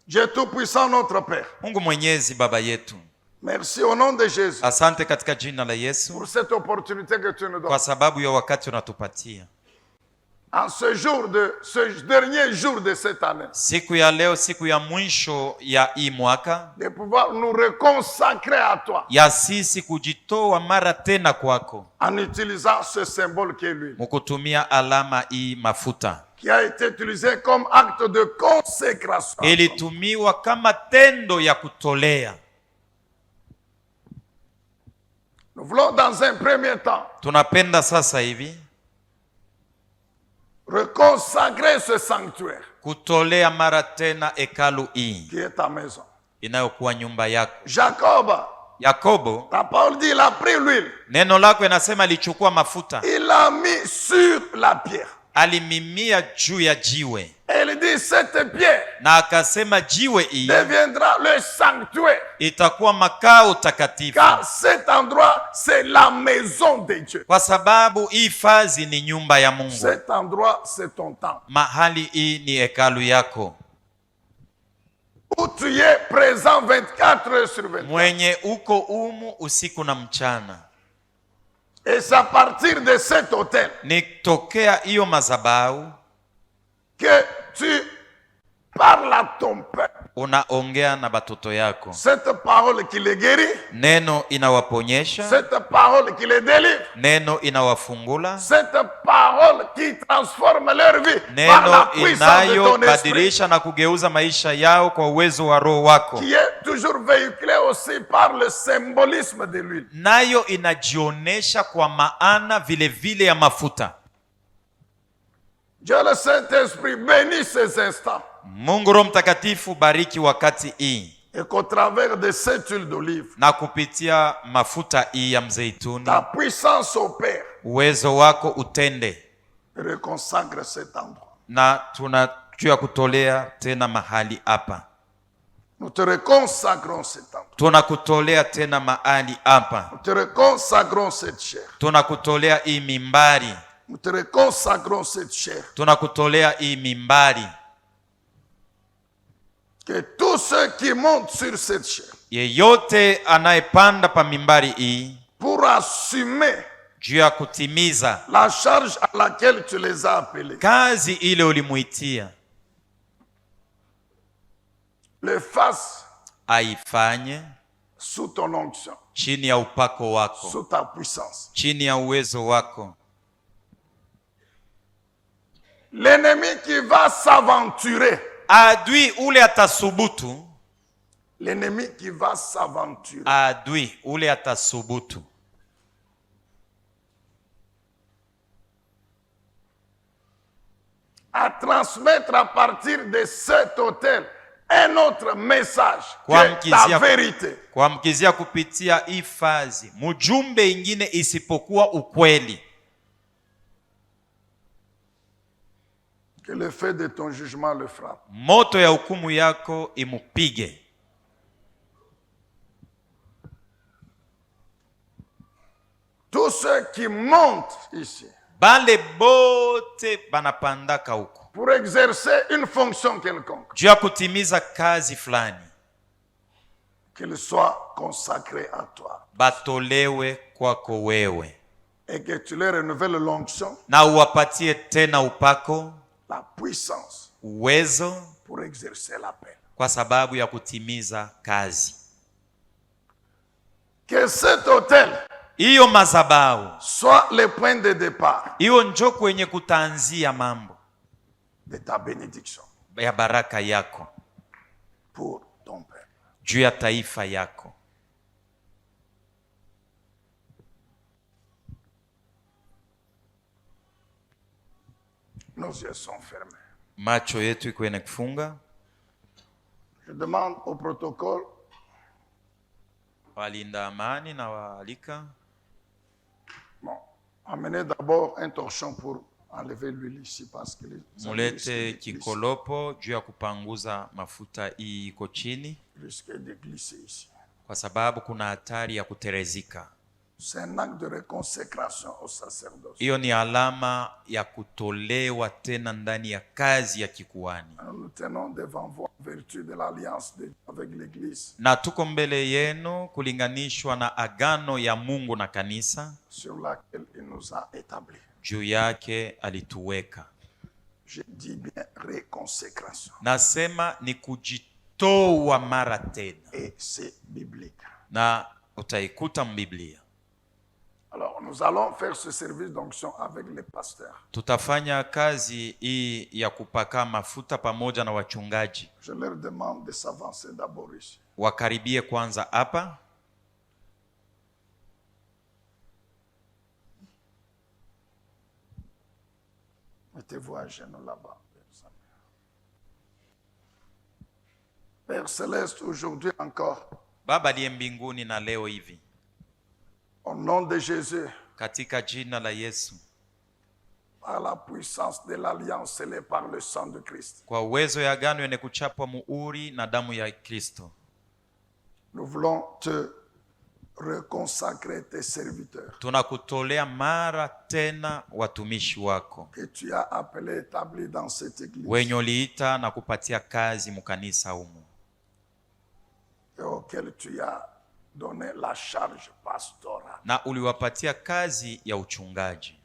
S2: Dieu tout-puissant, notre Père.
S1: Mungu mwenyezi baba yetu.
S2: Merci au nom de Jésus.
S1: Asante katika jina la Yesu.
S2: Pour cette opportunité que tu nous donnes.
S1: Kwa sababu ya wakati unatupatia.
S2: En ce dernier jour de cette année.
S1: Siku ya leo, siku ya mwisho ya hii mwaka.
S2: De pouvoir nous reconsacrer à toi.
S1: Ya sisi kujitoa mara tena kwako.
S2: En utilisant ce symbole qui est l'huile.
S1: Mukutumia alama hii mafuta.
S2: Qui a été utilisé comme acte de consécration.
S1: Ilitumiwa kama tendo ya kutolea.
S2: Nous voulons dans un premier temps.
S1: Tunapenda sasa hivi
S2: reconsacrer ce sanctuaire.
S1: Kutolea mara tena hekalu hii.
S2: Qui est ta maison.
S1: Inayokuwa nyumba yako.
S2: Yakobo. Ta parole dit il a pris l'huile.
S1: Neno lako inasema alichukua mafuta.
S2: Il a mis sur la pierre.
S1: Alimimia juu ya jiwe.
S2: Elle dit cette pierre.
S1: Na akasema jiwe hii
S2: deviendra le sanctuaire.
S1: Itakuwa makao takatifu.
S2: Car cet endroit c'est la maison de Dieu.
S1: Kwa sababu hii fazi ni nyumba ya Mungu.
S2: Cet endroit c'est ton temple.
S1: Mahali hii ni hekalu yako.
S2: Où tu es présent 24 heures sur 24.
S1: Mwenye uko umu usiku na mchana.
S2: Et c'est à partir de cet hôtel.
S1: Ni tokea hiyo madhabahu
S2: que tu parles à ton peuple.
S1: Unaongea na batoto yako.
S2: Cette parole qui les guérit.
S1: Neno inawaponyesha.
S2: Cette parole qui les délivre.
S1: Neno inawafungula.
S2: Cette parole qui transforme leur vie.
S1: Neno inayobadilisha na kugeuza maisha yao kwa uwezo wa Roho wako.
S2: Qui est toujours véhiculé aussi par le symbolisme de l'huile.
S1: Nayo inajionesha kwa maana vile vile ya mafuta.
S2: Dieu le Saint-Esprit bénit ces instants.
S1: Mungu Roho Mtakatifu, bariki wakati hii.
S2: Et qu'au travers de cette huile d'olive,
S1: Na kupitia mafuta hii ya mzeituni,
S2: ta puissance opère.
S1: uwezo wako utende.
S2: Reconsacre cet endroit.
S1: Na tunajua kutolea tena mahali hapa.
S2: Nous te reconsacrons cet endroit.
S1: Tunakutolea tena mahali hapa.
S2: Nous te reconsacrons cette chair.
S1: Tunakutolea hii mimbari.
S2: Nous te reconsacrons cette chair.
S1: Tunakutolea hii mimbari.
S2: Que tous ceux qui montent sur cette chair,
S1: Yeyote anayepanda pa mimbari hii,
S2: pour assumer
S1: juu ya kutimiza
S2: la charge à laquelle tu les as appelés,
S1: kazi ile ulimuitia,
S2: le fasse
S1: aifanye
S2: sous ton onction,
S1: chini ya upako wako,
S2: sous ta puissance.
S1: chini ya uwezo wako.
S2: L'ennemi qui va s'aventurer,
S1: Adui ule atasubutu,
S2: l'ennemi qui va s'aventurer
S1: adui ule atasubutu
S2: à transmettre à partir de cet autel un autre message, qui est ta vérité.
S1: kuamkizia kupitia hifadhi mjumbe ingine isipokuwa ukweli.
S2: Que le feu de ton jugement le frappe.
S1: Moto ya hukumu yako imupige.
S2: Tous ceux qui montent ici
S1: Bale bote banapandaka huko
S2: pour exercer une fonction quelconque,
S1: juu ya kutimiza kazi fulani,
S2: qu'il soit consacré à toi.
S1: batolewe kwako wewe,
S2: Et que tu leur renouvelles l'onction,
S1: na uwapatie tena upako,
S2: la puissance
S1: uwezo,
S2: pour exercer l'appel.
S1: kwa sababu ya kutimiza kazi.
S2: Que cet autel
S1: Hiyo mazabau
S2: soit le point de départ
S1: hiyo njo kwenye kutaanzia mambo
S2: de ta bénédiction
S1: ya baraka yako
S2: pour ton peuple.
S1: juu ya taifa yako.
S2: Nos yeux sont fermés.
S1: Macho yetu iko ina kufunga.
S2: Je demande au protocole
S1: Walinda amani na waalika,
S2: bon, amenez d'abord un torchon pour enlever l'huile ici parce que les
S1: mulete kikolopo juu ya kupanguza mafuta hii iko chini,
S2: risquent de glisser ici.
S1: kwa sababu kuna hatari ya kuterezika.
S2: C'est un acte de réconsécration au sacerdoce.
S1: Hiyo ni alama ya kutolewa tena ndani ya kazi ya kikuhani.
S2: Nous tenons devant vous en vertu de l'alliance avec l'Église
S1: Na tuko mbele yenu kulinganishwa na agano ya Mungu na kanisa,
S2: sur laquelle il nous a établis.
S1: juu yake alituweka.
S2: Je dis bien réconsécration.
S1: Nasema ni kujitoa mara tena,
S2: Et c'est biblique.
S1: na utaikuta mbiblia.
S2: Alors, nous allons faire ce service d'onction avec les pasteurs.
S1: Tutafanya kazi hii ya kupaka mafuta pamoja na wachungaji.
S2: Je leur demande de s'avancer d'abord ici.
S1: Wakaribie kwanza hapa.
S2: Mettez-vous à genoux là-bas. Père Céleste, aujourd'hui encore,
S1: Baba aliye mbinguni, na leo hivi
S2: au nom de Jésus,
S1: katika jina la Yesu,
S2: par la puissance de l'alliance scellée par le sang de Christ,
S1: kwa uwezo ya agano yenye kuchapwa muhuri na damu ya Kristo,
S2: nous voulons te reconsacrer tes serviteurs
S1: tunakutolea mara tena watumishi wako
S2: que tu as appelés, établis dans cette église
S1: wenye uliita na kupatia kazi mukanisa humu,
S2: et auxquels tu as donné la charge pastorale,
S1: na uliwapatia kazi ya uchungaji.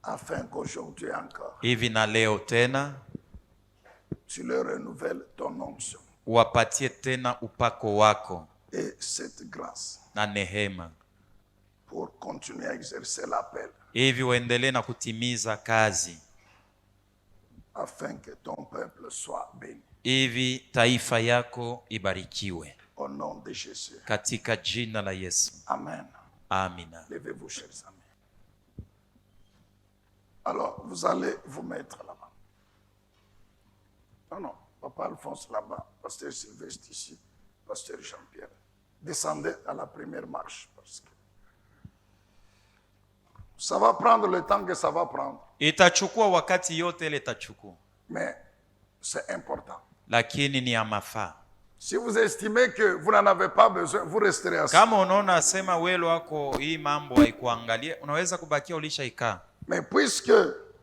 S2: afin qu'aujourd'hui encore,
S1: Hivi na leo tena
S2: tu leur renouvelles ton onction
S1: uwapatie tena upako wako
S2: et cette grâce
S1: na nehema,
S2: pour continuer à exercer l'appel,
S1: hivi uendelee na kutimiza kazi,
S2: afin que ton peuple soit béni.
S1: hivi taifa yako ibarikiwe,
S2: Au nom de Jésus.
S1: katika jina la Yesu.
S2: Amen.
S1: Amina.
S2: Levez-vous, chers amis. Alors, vous allez vous mettre là-bas. Non, non, Papa Alphonse là-bas, Pasteur Sylvestre ici, Pasteur Jean-Pierre. Descendez à la première marche parce que ça va prendre le temps que ça va prendre.
S1: Itachukua wakati yote ile itachukua.
S2: Mais c'est important.
S1: Lakini ni ya mafaa.
S2: Si vous estimez que vous n'en avez pas besoin, vous resterez assis.
S1: Kama unaona sema welo wako hii mambo haikuangalia, unaweza kubakia ulishaikaa.
S2: Mais puisque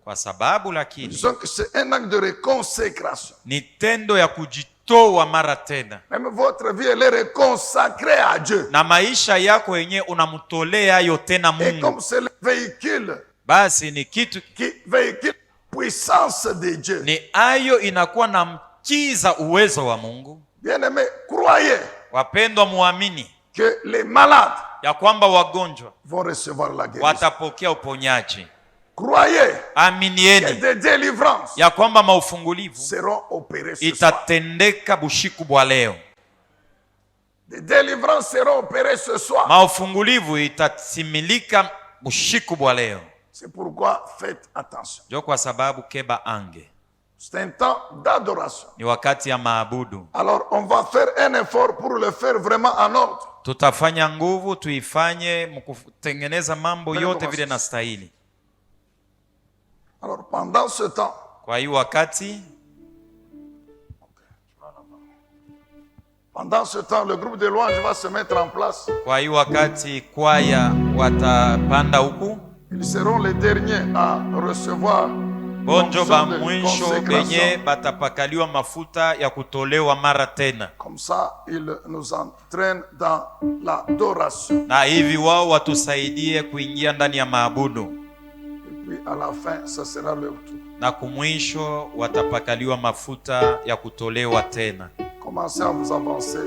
S1: Kwa sababu lakini
S2: disons que c'est un acte de réconsécration.
S1: ni tendo ya kujitoa mara tena.
S2: Même votre vie elle est consacrée à Dieu.
S1: Na maisha yako yenyewe unamtolea hayo tena
S2: Et
S1: Mungu.
S2: comme c'est le véhicule
S1: Basi ni kitu
S2: qui véhicule la puissance de Dieu.
S1: ni ayo inakuwa na mkiza uwezo wa Mungu.
S2: Bien-aimés, croyez
S1: Wapendwa, muamini
S2: que les malades
S1: ya kwamba wagonjwa
S2: vont recevoir la guérison.
S1: watapokea uponyaji.
S2: Croyez que
S1: Aminieni
S2: des délivrances
S1: ya kwamba maufungulivu
S2: seront opérées ce soir.
S1: itatendeka bushiku bwa leo.
S2: Des délivrances seront opérées ce soir.
S1: Maufungulivu itatimilika bushiku bwa leo.
S2: C'est pourquoi faites attention.
S1: Jo kwa sababu keba ange
S2: C'est un temps d'adoration.
S1: ni wakati ya maabudu.
S2: Alors on va faire un effort pour le faire vraiment en ordre.
S1: Tutafanya nguvu tuifanye mkutengeneza mambo yote vile na stahili.
S2: Alors pendant ce temps,
S1: Kwa hiyo wakati
S2: le groupe de louanges va se mettre en place.
S1: Kwa hiyo wakati kwaya watapanda huku,
S2: Ils seront les derniers à recevoir
S1: bonjo ba
S2: l'onction de
S1: mwisho
S2: consécration.
S1: benye batapakaliwa mafuta ya kutolewa mara tena,
S2: Comme ça, ils nous entraînent dans l'adoration.
S1: na hivi wao watusaidie kuingia ndani ya maabudu,
S2: Et puis à la fin, ça sera leur tour.
S1: na kumwisho watapakaliwa mafuta ya kutolewa tena.
S2: Commencez à vous avancer.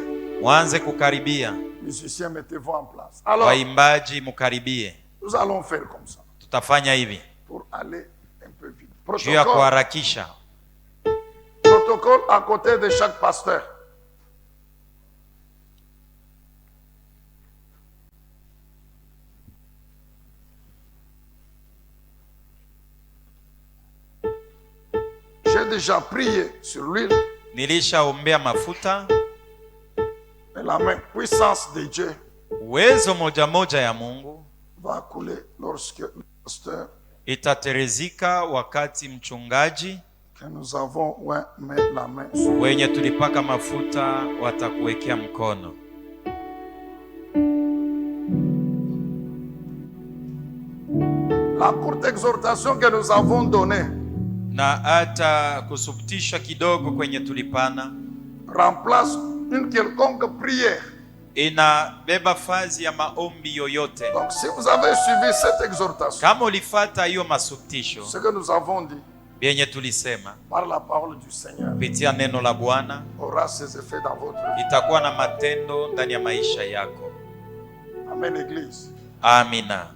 S1: Mwanze kukaribia,
S2: Musiciens, mettez-vous en place. Alors,
S1: waimbaji mukaribie.
S2: nous allons faire comme ça
S1: Tutafanya hivi
S2: pour aller un peu vite.
S1: juu ya
S2: Protocole,
S1: kuharakisha.
S2: protocole à côté de chaque pasteur. J'ai déjà prié sur l'huile,
S1: Nilishaombea mafuta,
S2: mais la main puissance de Dieu
S1: uwezo moja moja ya Mungu
S2: va couler lorsque le pasteur
S1: itaterezika wakati mchungaji
S2: que nous avons mis la main sur.
S1: wenye tulipaka mafuta watakuwekea mkono.
S2: La courte exhortation que nous avons donnée
S1: Na hata kusubutisha kidogo kwenye tulipana
S2: remplace une quelconque prière.
S1: inabeba fazi ya maombi yoyote.
S2: Donc si vous avez suivi cette exhortation,
S1: Kama ulifata hiyo masutisho
S2: ce que nous avons dit
S1: vyenye tulisema
S2: par la parole du Seigneur
S1: kupitia neno la Bwana
S2: aura ses effets dans votre vie.
S1: itakuwa na matendo ndani ya maisha yako.
S2: Amen, Église.
S1: Amina.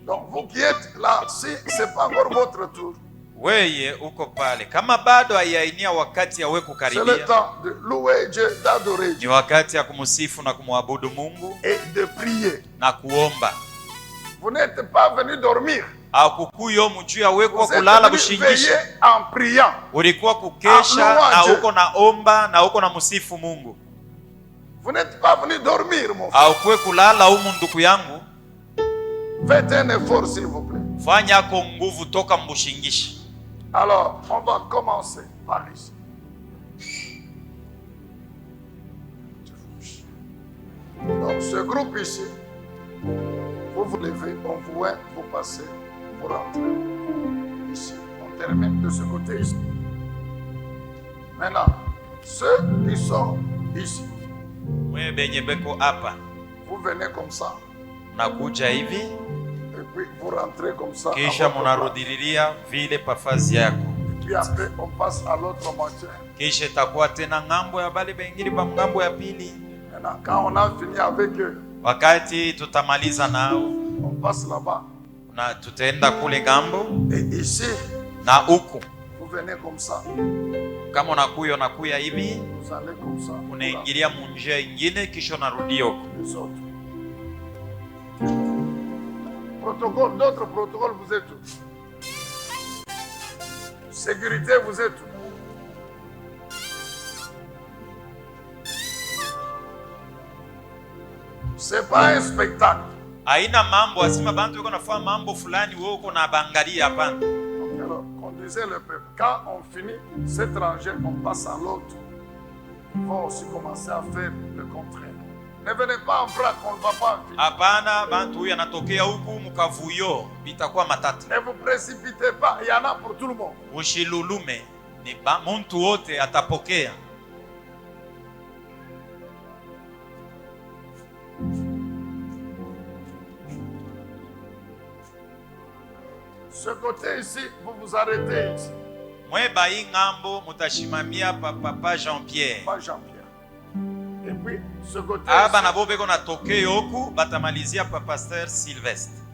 S2: Donc vous qui êtes là, si ce n'est pas encore votre tour,
S1: Weye uko pale, kama bado haiyainia wakati ya we
S2: c'est le
S1: kukaribia,
S2: temps de louer Dieu, d'adorer
S1: ni
S2: Dieu
S1: wakati ya kumsifu na kumwabudu Mungu
S2: et de prier.
S1: na kuomba.
S2: Vous n'êtes pas venu dormir.
S1: Akukuyo mjuu ya we kwa
S2: Vous êtes
S1: kulala
S2: venu
S1: kushingisha,
S2: veiller en priant.
S1: ulikuwa kukesha
S2: Ah,
S1: na
S2: Dieu.
S1: uko naomba na uko na msifu Mungu.
S2: Vous n'êtes pas venu dormir, mon frère.
S1: Aukuwe kulala umu, ndugu yangu,
S2: Faites un effort, s'il vous plaît.
S1: fanya ako nguvu, toka mbushingishi.
S2: Alors, on va commencer par ici. Donc, ce groupe ici, vous vous levez, on vous voit, vous passez, vous rentrez ici. On termine de ce côté ici. Maintenant, ceux qui sont ici,
S1: Mwe benye beko hapa,
S2: vous venez comme ça,
S1: nakuja hivi,
S2: et puis vous rentrez comme ça. à
S1: kisha
S2: votre place.
S1: munarudililia vile pafazi yako,
S2: Puis après, on passe à l'autre moitié.
S1: kisha itakuwa tena ngambo ya bale bengine pa ngambo ya pili.
S2: Maintenant, quand on a fini avec eux,
S1: Wakati tutamaliza nao
S2: on passe là-bas.
S1: na tutaenda kule ngambo,
S2: Et ici,
S1: na huku
S2: vous venez comme ça.
S1: kama unakuya hivi,
S2: Vous allez comme ça.
S1: unaingilia munjia ingine, kisha unarudia huko.
S2: Les autres. Protocole, d'autres protocoles, vous êtes où? Sécurité, vous êtes où? C'est pas un spectacle.
S1: Haina mambo asima bantu yuko nafua mambo fulani wewe uko na bangalia hapana.
S2: Alors, conduisez le peuple. Quand on finit cette rangée, on passe à l'autre. Ils vont aussi commencer à faire le contraire. Ne venez pas en vrac, on ne va pas en finir.
S1: Hapana, bantu huyu anatokea huku mkavuyo bitakuwa matatu.
S2: Ne vous précipitez pas, il y en a pour tout le monde.
S1: Ushilulume ni muntu wote atapokea.
S2: Ce côté ici, vous vous arrêtez ici.
S1: Mweba hii ngambo mutashimamia papa Jean-Pierre.
S2: Pas Jean-Pierre. Et puis, ce côté
S1: Aba
S2: ici,
S1: na bobe ko natokea huku batamalizia pa pasteur Sylvestre.